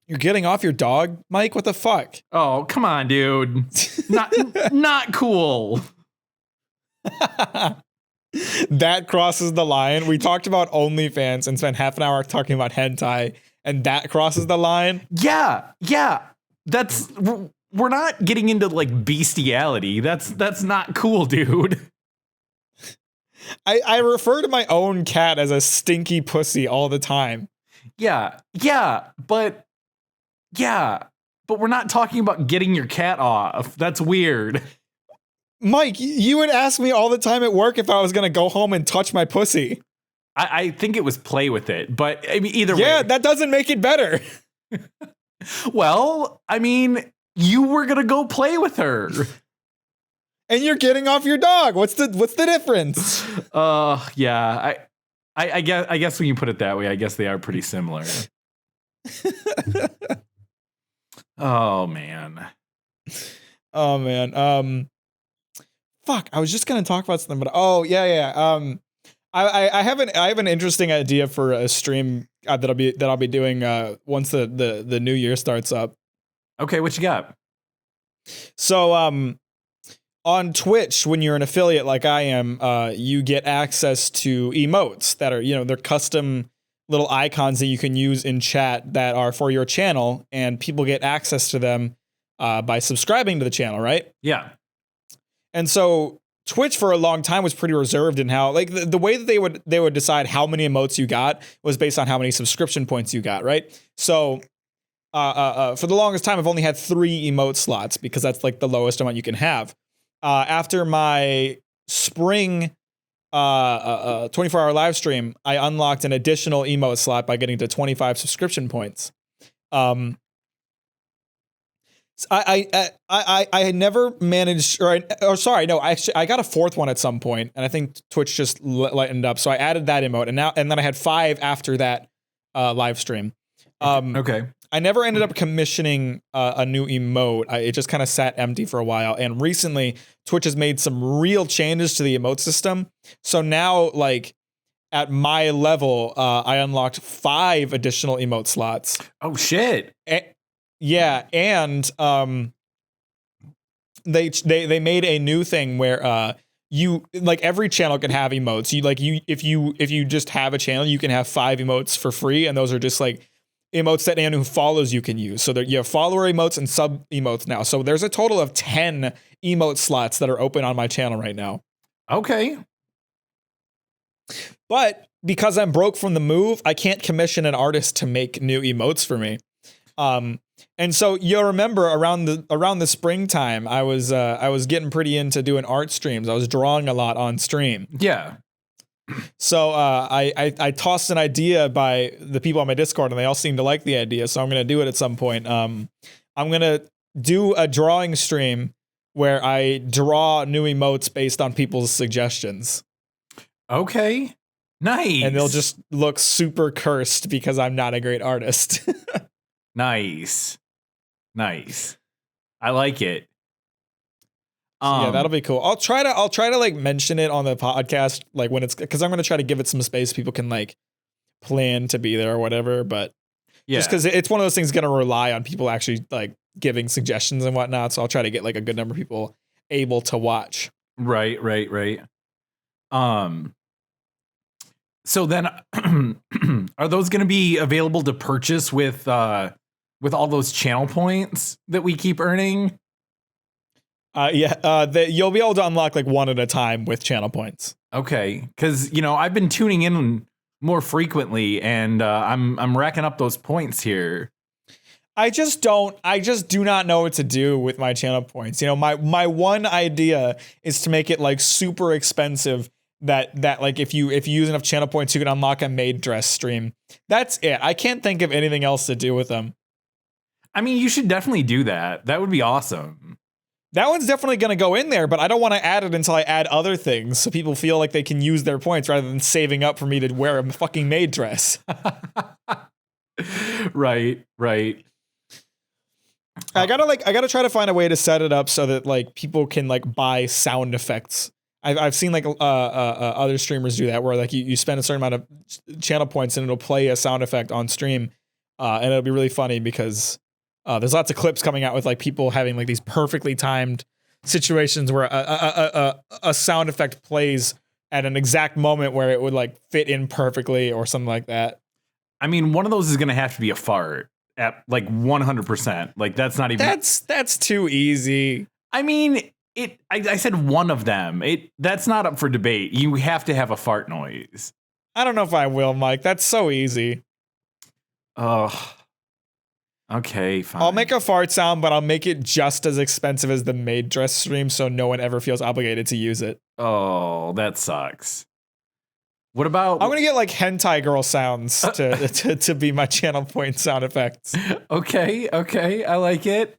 You're getting off your dog, Mike? What the fuck?
Oh, come on, dude. Not cool.
That crosses the line. We talked about OnlyFans and spent half an hour talking about hentai, and that crosses the line.
Yeah. That's we're not getting into like bestiality. That's not cool, dude.
I refer to my own cat as a stinky pussy all the time.
Yeah, but we're not talking about getting your cat off. That's weird.
Mike, you would ask me all the time at work if I was gonna go home and touch my pussy.
I think it was play with it, but I mean, either way.
Yeah, that doesn't make it better.
Well, I mean, you were gonna go play with her.
And you're getting off your dog. What's the difference?
Yeah. I guess when you put it that way, I guess they are pretty similar. Oh man.
Fuck, I was just gonna talk about something, but I have an interesting idea for a stream that I'll be doing once the new year starts up.
Okay, what you got?
So on Twitch, when you're an affiliate like I am, you get access to emotes that are, they're custom little icons that you can use in chat that are for your channel, and people get access to them by subscribing to the channel, right?
Yeah.
And so Twitch for a long time was pretty reserved in how, like, the way that they would decide how many emotes you got was based on how many subscription points you got, right? So for the longest time, I've only had 3 emote slots because that's like the lowest amount you can have. After my spring 24-hour live stream, I unlocked an additional emote slot by getting to 25 subscription points. I had never managed, I got a 4th one at some point, and I think Twitch just lightened up, so I added that emote, and then I had 5 after that live stream.
Okay.
I never ended up commissioning a new emote. It just kind of sat empty for a while. And recently, Twitch has made some real changes to the emote system. So now, like, at my level, I unlocked 5 additional emote slots.
Oh, shit.
Yeah, and they made a new thing where you, like, every channel can have emotes. If you just have a channel, you can have 5 emotes for free, and those are just like emotes that anyone who follows you can use. So there, you have follower emotes and sub emotes now. So there's a total of 10 emote slots that are open on my channel right now.
Okay.
But because I'm broke from the move, I can't commission an artist to make new emotes for me. And so you'll remember around the springtime, I was getting pretty into doing art streams. I was drawing a lot on stream.
Yeah.
So I tossed an idea by the people on my Discord, and they all seemed to like the idea. So I'm gonna do it at some point. I'm gonna do a drawing stream where I draw new emotes based on people's suggestions.
Okay. Nice.
And they'll just look super cursed because I'm not a great artist.
Nice. I like it.
Yeah, that'll be cool. I'll try to like mention it on the podcast, like when it's, because I'm gonna try to give it some space people can like plan to be there or whatever. But just because it's one of those things gonna rely on people actually like giving suggestions and whatnot. So I'll try to get like a good number of people able to watch.
Right. So then, are those gonna be available to purchase with all those channel points that we keep earning?
You'll be able to unlock like one at a time with channel points.
Okay, because I've been tuning in more frequently, and I'm racking up those points here.
I just do not know what to do with my channel points. My one idea is to make it like super expensive. That like if you use enough channel points, you can unlock a maid dress stream. That's it. I can't think of anything else to do with them.
I mean, you should definitely do that. That would be awesome.
That one's definitely going to go in there, but I don't want to add it until I add other things so people feel like they can use their points rather than saving up for me to wear a fucking maid dress.
Right.
I gotta try to find a way to set it up so that like people can like buy sound effects. I've seen like other streamers do that where like you spend a certain amount of channel points and it'll play a sound effect on stream, and it'll be really funny because there's lots of clips coming out with like people having like these perfectly timed situations where a sound effect plays at an exact moment where it would like fit in perfectly or something like that.
I mean, one of those is going to have to be a fart at like 100%. Like that's not even.
That's too easy.
I mean, I said one of them. That's not up for debate. You have to have a fart noise.
I don't know if I will, Mike. That's so easy.
Oh. Okay, fine.
I'll make a fart sound, but I'll make it just as expensive as the maid dress stream so no one ever feels obligated to use it.
Oh, that sucks. What about...
I'm going to get like hentai girl sounds to be my channel point sound effects.
Okay, I like it.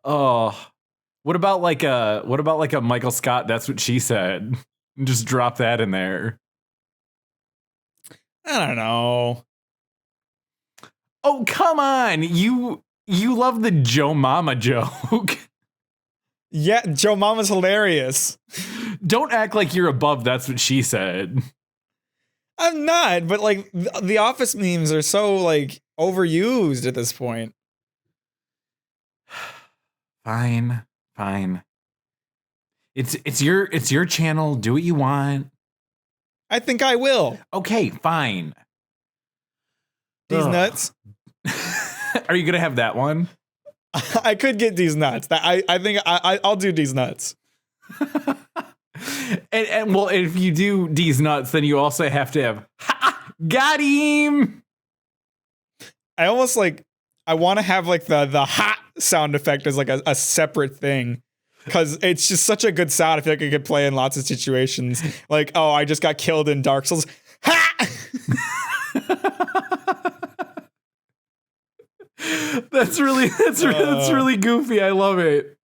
Oh. What about like a Michael Scott, that's what she said? Just drop that in there.
I don't know.
Oh, come on. You love the Joe Mama joke.
Yeah, Joe Mama's hilarious.
Don't act like you're above that's what she said.
I'm not, but like the Office memes are so like overused at this point.
Fine. It's your channel. Do what you want.
I think I will.
Okay, fine.
Deez Nuts.
Are you gonna have that one?
I could get Deez Nuts. I think I'll do Deez Nuts.
and well, if you do Deez Nuts, then you also have to have got him.
I almost like I want to have like the hot sound effect as like a separate thing. Because it's just such a good sound. I feel like it could play in lots of situations. Like, oh, I just got killed in Dark Souls. Ha!
That's really goofy. I love it.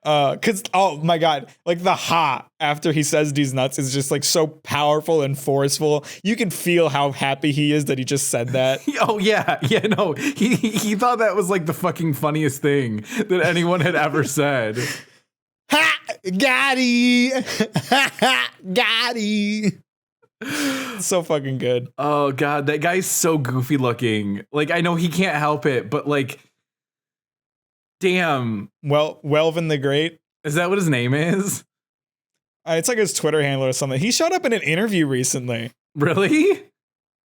Cause oh my god, like the ha after he says Deez Nuts is just like so powerful and forceful. You can feel how happy he is that he just said that.
Oh yeah, no. He thought that was like the fucking funniest thing that anyone had ever said.
Ha! Gotti! Gotti! So fucking good.
Oh god, that guy's so goofy looking. Like I know he can't help it, but like damn.
Well, WelvenDaGreat.
Is that what his name is?
It's like his Twitter handle or something. He showed up in an interview recently.
Really?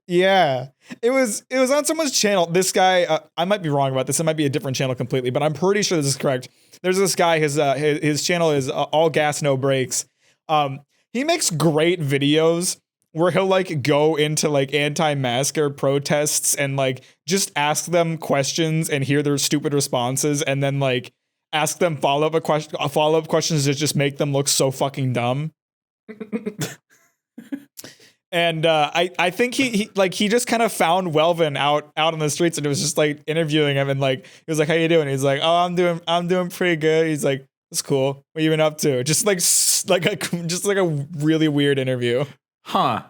Yeah. It was on someone's channel. This guy, I might be wrong about this. It might be a different channel completely, but I'm pretty sure this is correct. There's this guy, his channel is All Gas No Breaks. He makes great videos where he'll like go into like anti-masker protests and like just ask them questions and hear their stupid responses and then like ask them follow-up questions that just make them look so fucking dumb. And I think he just kind of found Welven out on the streets and it was just like interviewing him and like he was like, how you doing? He's like, oh, I'm doing pretty good. He's like, that's cool. What you been up to? Just like a really weird interview.
Huh.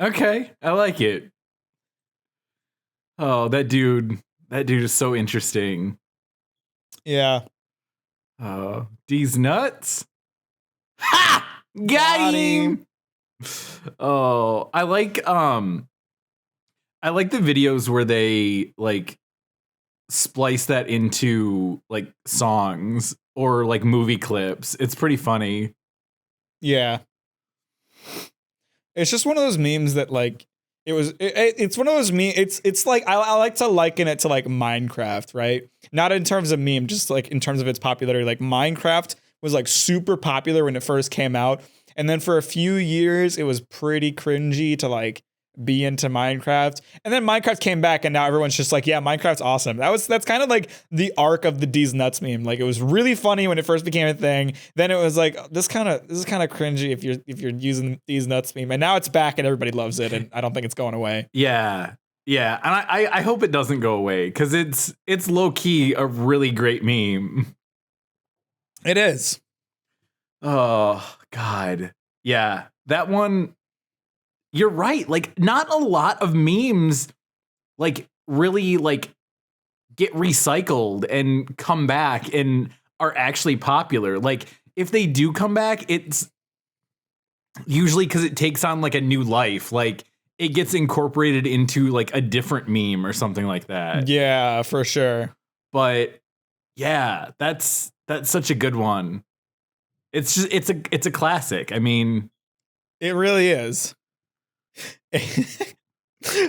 Okay. I like it. Oh, that dude is so interesting.
Yeah.
Oh, Deez Nuts. Ha! Got him. Oh, I like the videos where they like splice that into like songs or like movie clips. It's pretty funny.
Yeah. It's just one of those memes that like it's one of those memes. It's like I like to liken it to like Minecraft, right? Not in terms of meme, just like in terms of its popularity. Like Minecraft was like super popular when it first came out. And then for a few years, it was pretty cringy to like be into Minecraft. And then Minecraft came back and now everyone's just like, yeah, Minecraft's awesome. That's kind of like the arc of the Deez Nuts meme. Like it was really funny when it first became a thing. Then it was like, this is kind of cringy if you're using Deez Nuts meme. And now it's back and everybody loves it. And I don't think it's going away.
Yeah. Yeah. And I hope it doesn't go away because it's low key a really great meme.
It is.
Oh, God. Yeah. That one, you're right. Like, not a lot of memes, like, really, like, get recycled and come back and are actually popular. Like, if they do come back, it's usually because it takes on, like, a new life. Like, it gets incorporated into, like, a different meme or something like that.
Yeah, for sure.
But, yeah, that's That's such a good one. It's just it's a classic. I mean,
it really is.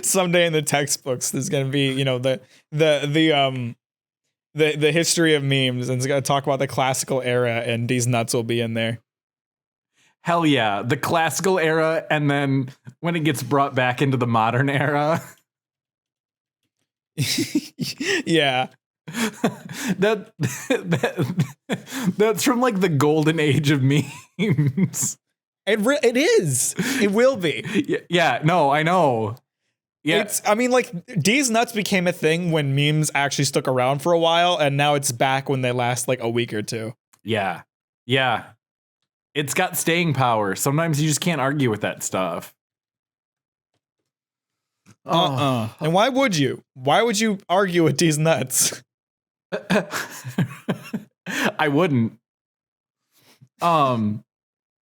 Someday in the textbooks, there's gonna be, you know, the history of memes, and it's gonna talk about the classical era, and Deez Nuts will be in there.
Hell yeah, the classical era, and then when it gets brought back into the modern era.
Yeah.
That's from like the golden age of memes.
It is. It will be.
Yeah, no, I know. Yeah.
I mean, like, Deez Nuts became a thing when memes actually stuck around for a while, and now it's back when they last like a week or two.
Yeah. Yeah. It's got staying power. Sometimes you just can't argue with that stuff.
And why would you? Why would you argue with Deez Nuts?
I wouldn't.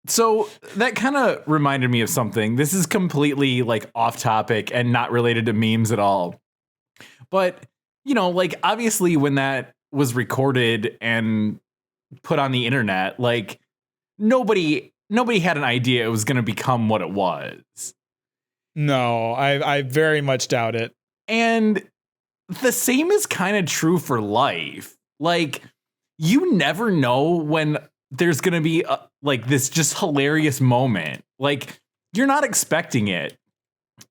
So that kind of reminded me of something. This is completely like off topic and not related to memes at all. But, you know, like obviously when that was recorded and put on the internet, like nobody had an idea it was going to become what it was.
No, I very much doubt it.
And the same is kind of true for life. Like, you never know when there's going to be like this just hilarious moment. Like, you're not expecting it.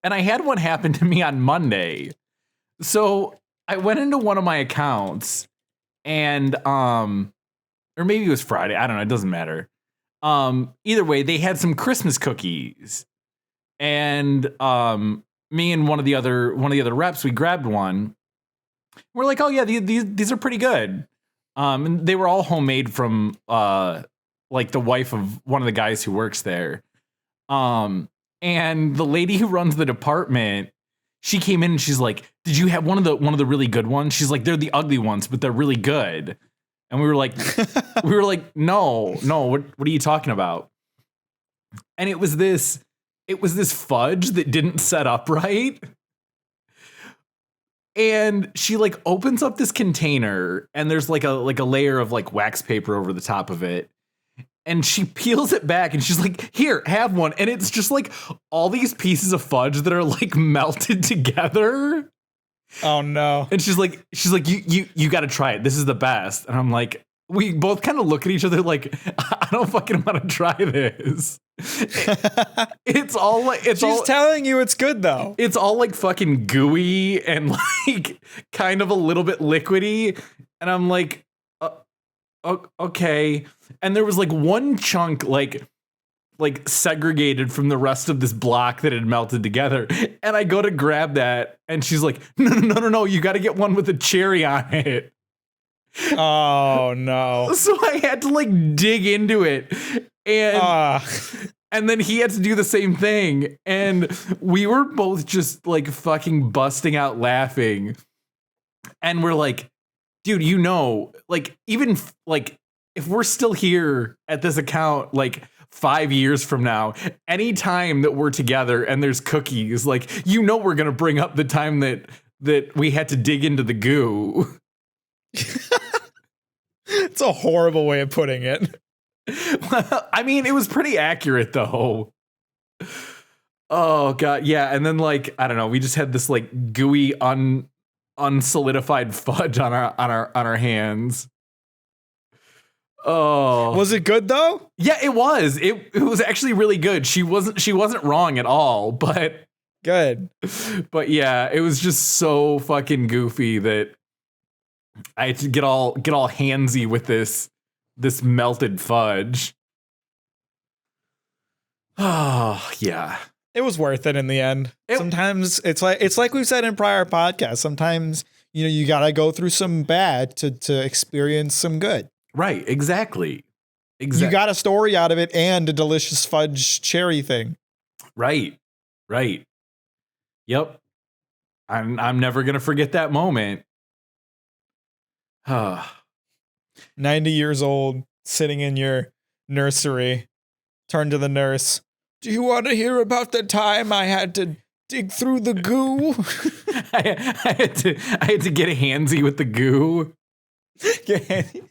And I had one happen to me on Monday. So I went into one of my accounts and, or maybe it was Friday. I don't know. It doesn't matter. Either way, they had some Christmas cookies. And me and one of the other reps, we grabbed one. We're like, oh yeah, these are pretty good. And they were all homemade from like the wife of one of the guys who works there. And the lady who runs the department, she came in and she's like, "Did you have one of the really good ones?" She's like, "They're the ugly ones, but they're really good." And we were like, no, what are you talking about? And it was this fudge that didn't set up right. And she like opens up this container and there's like a layer of like wax paper over the top of it. And she peels it back and she's like, "Here, have one." And it's just like all these pieces of fudge that are like melted together.
Oh no.
And she's like, you got to try it. This is the best. And I'm like, we both kind of look at each other like, I don't fucking want to try this. It's all like,
she's telling you it's good though.
It's all like fucking gooey and like kind of a little bit liquidy. And I'm like, okay. And there was like one chunk like segregated from the rest of this block that had melted together. And I go to grab that and she's like, no, you got to get one with a cherry on it.
Oh no.
So I had to like dig into it. And then he had to do the same thing. And we were both just like fucking busting out laughing. And we're like, dude, you know, like even like if we're still here at this account, like 5 years from now, anytime that we're together and there's cookies, like, you know, we're going to bring up the time that we had to dig into the goo.
It's a horrible way of putting it.
Well, I mean, it was pretty accurate though. Oh God. Yeah. And then like, I don't know, we just had this like gooey, unsolidified fudge on our hands. Oh,
was it good though?
Yeah, it was. It was actually really good. She wasn't wrong at all, but
good.
But yeah, it was just so fucking goofy that I had to get all handsy with this melted fudge. Oh, yeah.
It was worth it in the end. Sometimes it's like we've said in prior podcasts. Sometimes, you know, you got to go through some bad to experience some good.
Right, exactly.
You got a story out of it and a delicious fudge cherry thing.
Right. Yep. I'm never going to forget that moment.
90 years old, sitting in your nursery, turn to the nurse. "Do you want to hear about the time I had to dig through the goo?"
I had to get handsy with the goo.
Get handsy.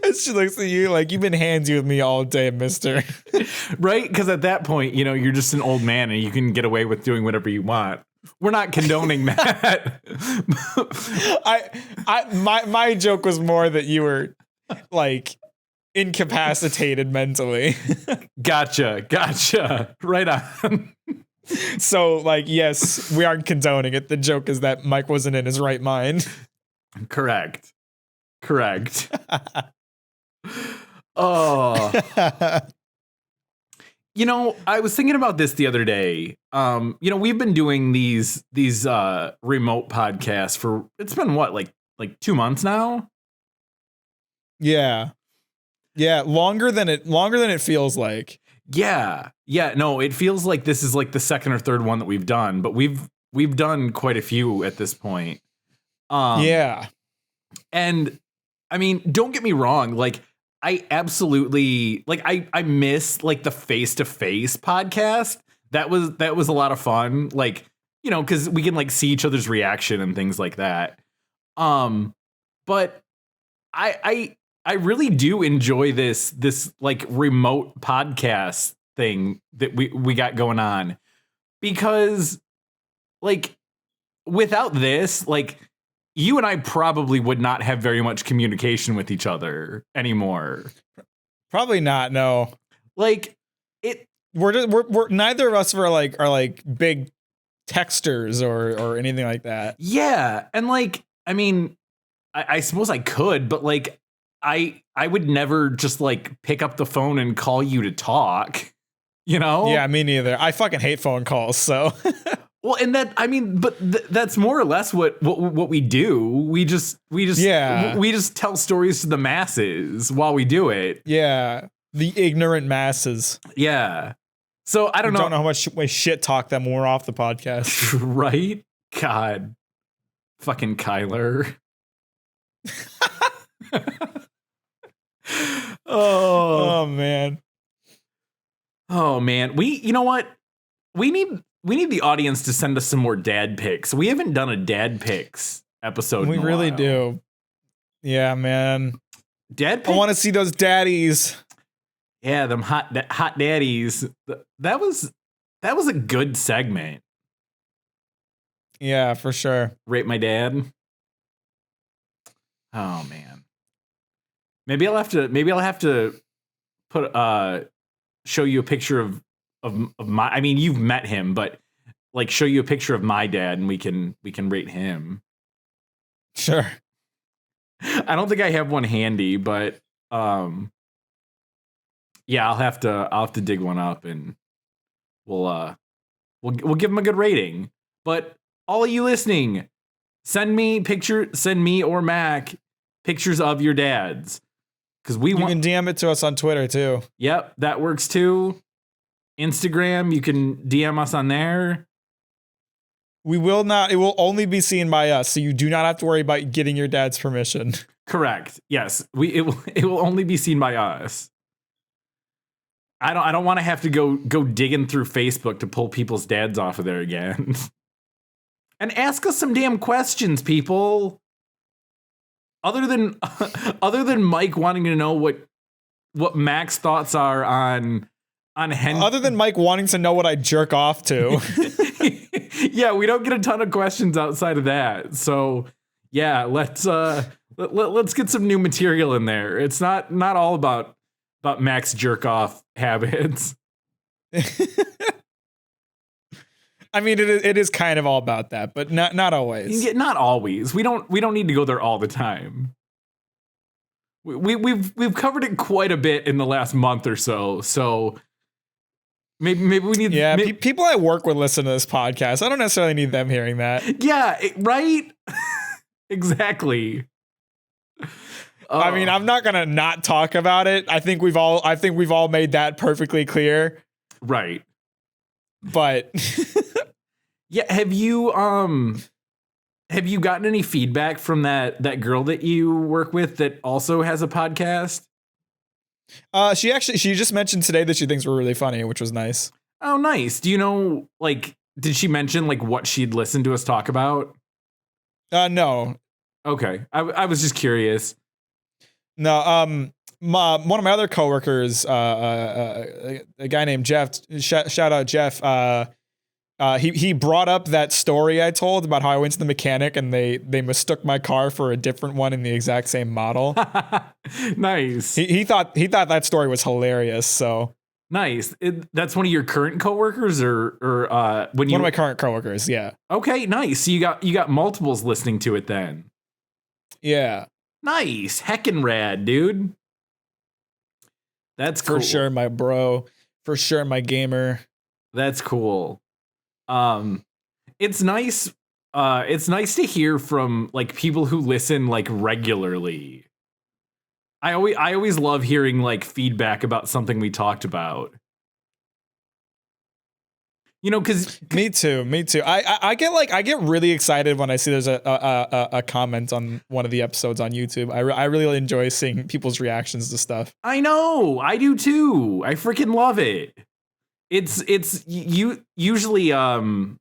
And she looks at you like, you've been handsy with me all day, mister.
Right? Because at that point, you're just an old man and you can get away with doing whatever you want. We're not condoning that.
My joke was more that you were like incapacitated mentally.
Gotcha. Right on.
So like, yes, we aren't condoning it. The joke is that Mike wasn't in his right mind.
Correct. Oh. I was thinking about this the other day. We've been doing these remote podcasts for, it's been what, like 2 months now?
Yeah. Longer than it feels like.
Yeah. No, it feels like this is like the second or third one that we've done, but we've done quite a few at this point.
Yeah.
And I mean, don't get me wrong. Like, I absolutely like, I miss like the face-to-face podcast. That was a lot of fun. Like, cause we can like see each other's reaction and things like that. But I really do enjoy this like remote podcast thing that we got going on, because like without this, like you and I probably would not have very much communication with each other anymore.
Probably not. No.
Like
we're neither of us are like big texters or anything like that.
Yeah. And like, I mean, I suppose I could, but like, I would never just like pick up the phone and call you to talk,
Yeah, me neither. I fucking hate phone calls. So,
well, and that's more or less what we do. We just tell stories to the masses while we do it.
Yeah, the ignorant masses.
Yeah. So I don't know
how much we shit talk them when we're off the podcast.
Right? God, fucking Kyler.
Oh man.
You know what? We need the audience to send us some more dad pics. We haven't done a dad pics episode.
We really do. Yeah, man.
Dad pics?
I want to see those daddies.
Yeah, them hot daddies. That was a good segment.
Yeah, for sure.
Rate my dad. Oh man. Maybe I'll have to put show you a picture of my, I mean, you've met him, but like show you a picture of my dad and we can rate him.
Sure.
I don't think I have one handy, but yeah, I'll have to dig one up and we'll give him a good rating. But all of you listening, send me or Mack pictures of your dads. Because you can
DM it to us on Twitter too.
Yep, that works too. Instagram, you can DM us on there.
We will not. It will only be seen by us, so you do not have to worry about getting your dad's permission.
Correct. Yes, it will only be seen by us. I don't want to have to go digging through Facebook to pull people's dads off of there again. And ask us some damn questions, people. Other than Mike wanting to know what Mack's thoughts are on Henry.
Other than Mike wanting to know what I jerk off to.
Yeah, we don't get a ton of questions outside of that. So yeah, let's get some new material in there. It's not all about Mack's jerk off habits.
I mean, it is kind of all about that, but not always.
Yeah, not always. We don't need to go there all the time. We've covered it quite a bit in the last month or so. So maybe we need.
Yeah, people I work with listen to this podcast. I don't necessarily need them hearing that.
Yeah, right. Exactly.
I mean, I'm not gonna not talk about it. I think we've all made that perfectly clear.
Right.
But
yeah, have you gotten any feedback from that girl that you work with that also has a podcast?
She just mentioned today that she thinks we're really funny, which was nice.
Oh, nice. Do you know, like, did she mention like what she'd listened to us talk about?
No.
Okay. I was just curious.
No, one of my other coworkers, a guy named Jeff, shout out Jeff. He brought up that story I told about how I went to the mechanic and they mistook my car for a different one in the exact same model.
Nice.
He thought that story was hilarious. So
nice. That's one of your current coworkers, or when you
one of my current coworkers. Yeah.
Okay. Nice. So you got multiples listening to it then.
Yeah.
Nice. Heckin' rad, dude. That's cool.
For sure, my bro. For sure, my gamer.
That's cool. It's nice. It's nice to hear from like people who listen like regularly. I always love hearing like feedback about something we talked about. You know, because
me too. I get really excited when I see there's a comment on one of the episodes on YouTube. I really enjoy seeing people's reactions to stuff.
I know, I do too. I freaking love it. It's you usually that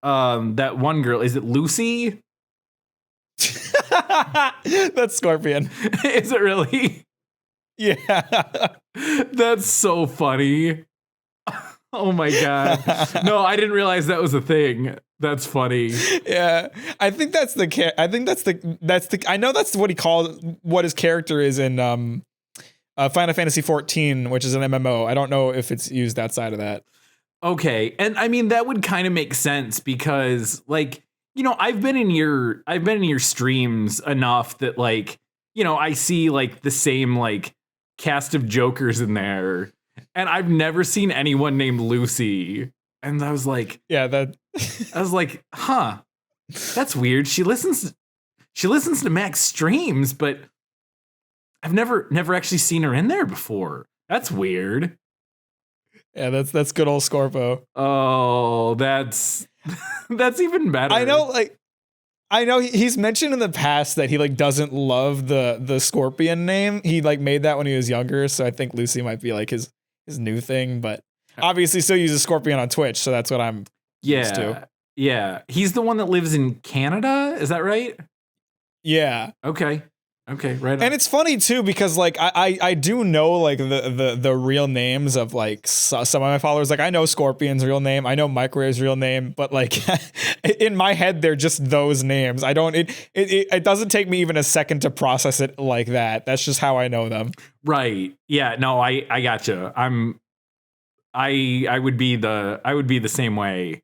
one girl, is it Lucy?
That's Scorpion.
Is it really?
Yeah.
That's so funny. Oh my god. No, I didn't realize that was a thing. That's funny.
Yeah. I think that's I know that's what he called what his character is in Final Fantasy 14, which is an MMO. I don't know if it's used outside of that.
Okay. And I mean that would kind of make sense because like, you know, I've been in your streams enough that like, you know, I see like the same like cast of jokers in there. And I've never seen anyone named Lucy. And I was like,
yeah,
I was like, huh, that's weird. She listens to Mack's streams, but I've never actually seen her in there before. That's weird.
Yeah, that's good old Scorpo.
Oh, that's even better.
I know he's mentioned in the past that he like doesn't love the Scorpion name. He like made that when he was younger, so I think Lucy might be like his new thing, but obviously still uses Scorpion on Twitch, so that's what I'm used to.
Yeah. He's the one that lives in Canada, is that right?
Yeah.
Okay, right on.
And it's funny too because like I do know like the real names of like some of my followers. Like I know Scorpion's real name, I know Microwave's real name, but like in my head they're just those names. I don't it doesn't take me even a second to process it like that. That's just how I know them.
Right. Yeah, no, I gotcha. I would be the same way.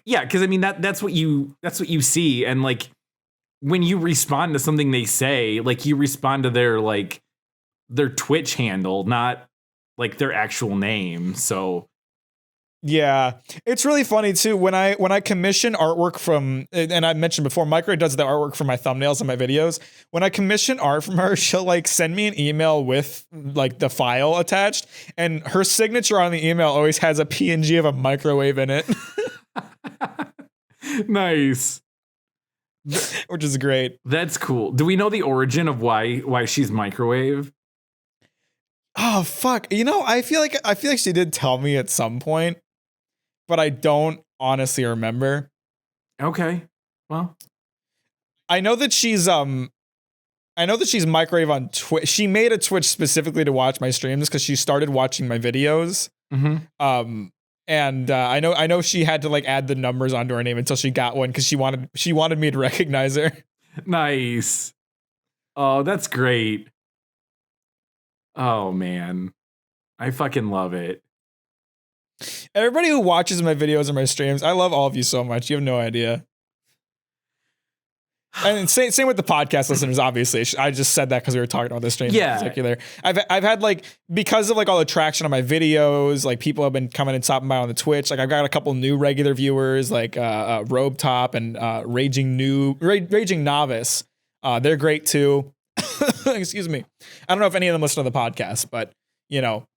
Yeah, because I mean that's what you see, and like when you respond to something they say, like you respond to their Twitch handle, not like their actual name. So
yeah, it's really funny too when I commission artwork from, and I mentioned before, Micro does the artwork for my thumbnails and my videos. When I commission art from her, she'll like send me an email with like the file attached, and her signature on the email always has a PNG of a microwave in it.
Nice.
Which is great.
That's cool. Do we know the origin of why she's Microwave?
Oh fuck. You know, I feel like she did tell me at some point, but I don't honestly remember.
Okay. Well,
I know that she's Microwave on Twitch. She made a Twitch specifically to watch my streams because she started watching my videos.
Mm-hmm.
And I know she had to like add the numbers onto her name until she got one because she wanted me to recognize her.
Nice. Oh, that's great. Oh man, I fucking love it.
Everybody who watches my videos or my streams, I love all of you so much. You have no idea. And same with the podcast listeners, obviously. I just said that because we were talking about this stream in particular. I've had like, because of like all the traction on my videos, like people have been coming and stopping by on the Twitch. Like I've got a couple new regular viewers, like Robe Top and Raging Novice. They're great too. Excuse me. I don't know if any of them listen to the podcast, but you know,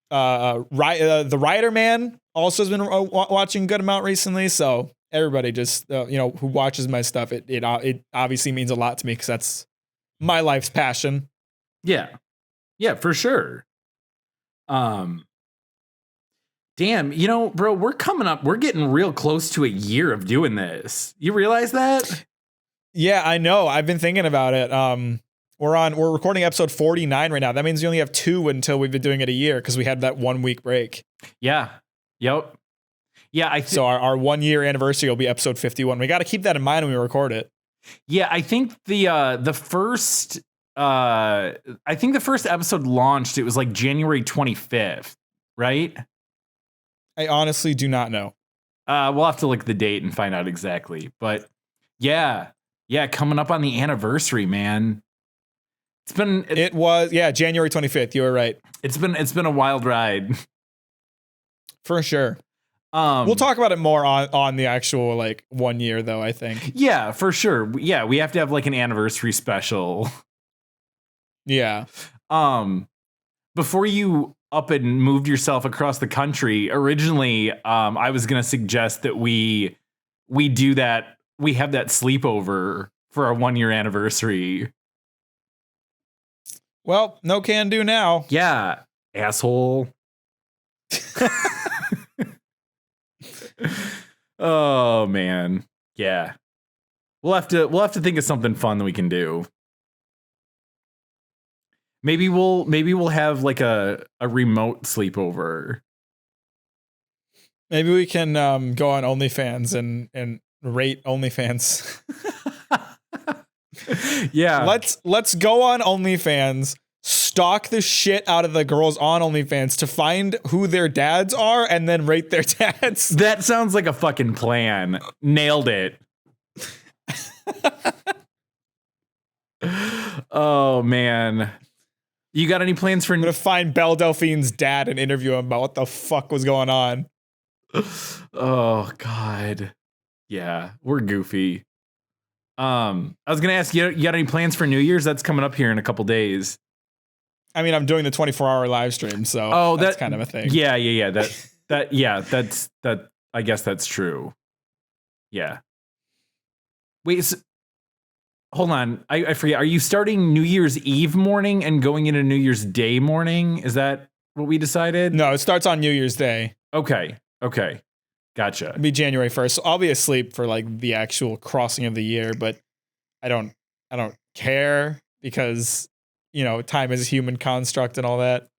the Rider Man also has been watching a good amount recently. So everybody just who watches my stuff, it obviously means a lot to me because that's my life's passion.
Yeah, for sure. Damn, bro, we're getting real close to a year of doing this. You realize that?
Yeah, I know. I've been thinking about it. We're recording episode 49 right now. That means we only have 2 until we've been doing it a year because we had that 1 week break.
Yeah. Yep. Yeah.
So our 1 year anniversary will be episode 51. We got to keep that in mind when we record it.
Yeah. I think the first episode launched. It was like January 25th, right?
I honestly do not know.
We'll have to look at the date and find out exactly. But yeah, coming up on the anniversary, man.
It was January 25th. You were right.
It's been a wild ride.
For sure. We'll talk about it more on the actual like 1 year though, I think.
Yeah, for sure. Yeah, we have to have like an anniversary special.
Yeah.
Before you up and moved yourself across the country, originally I was going to suggest that we do that. We have that sleepover for our 1 year anniversary.
Well, no can do now.
Yeah, asshole. Oh man. Yeah. We'll have to think of something fun that we can do. Maybe we'll have like a remote sleepover.
Maybe we can go on OnlyFans and rate OnlyFans.
Yeah.
Let's go on OnlyFans, stalk the shit out of the girls on OnlyFans to find who their dads are and then rate their dads.
That sounds like a fucking plan. Nailed it. Oh man. You got any plans for...
I'm gonna find Belle Delphine's dad and interview him about what the fuck was going on.
Oh god. Yeah, we're goofy. I was gonna ask you got any plans for New Year's? That's coming up here in a couple days.
I mean, I'm doing the 24-hour live stream, so that's kind of a thing.
Yeah. That's I guess that's true. Yeah. Wait, hold on. I forget. Are you starting New Year's Eve morning and going into New Year's Day morning? Is that what we decided?
No, it starts on New Year's Day.
Okay. Gotcha.
It'll be January 1st. So I'll be asleep for like the actual crossing of the year, but I don't care because, you know, time is a human construct and all that.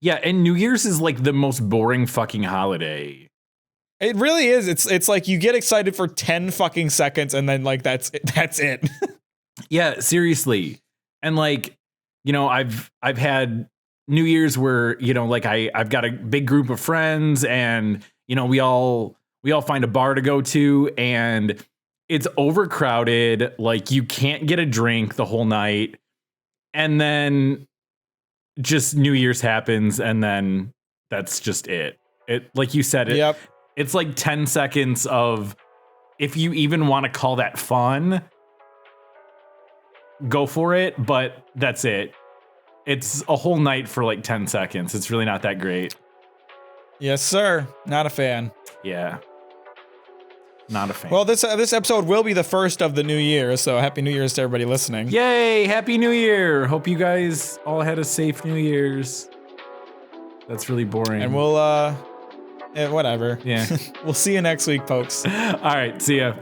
Yeah, and New Year's is like the most boring fucking holiday.
It really is. It's like you get excited for 10 fucking seconds and then like that's it.
Yeah, seriously. And like, you know, I've had New Year's where, you know, like I've got a big group of friends and, you know, we all find a bar to go to and it's overcrowded. Like you can't get a drink the whole night. And then just New Year's happens and then that's just it. It, like you said,
Yep.
It's like 10 seconds of, if you even want to call that fun, go for it, but that's it. It's a whole night for like 10 seconds. It's really not that great.
Yes, sir. Not a fan.
Yeah. Not a fan.
Well, this episode will be the first of the new year, so happy New Year's to everybody listening.
Yay! Happy New Year! Hope you guys all had a safe New Year's. That's really boring.
And we'll, whatever.
Yeah.
We'll see you next week, folks.
All right. See ya.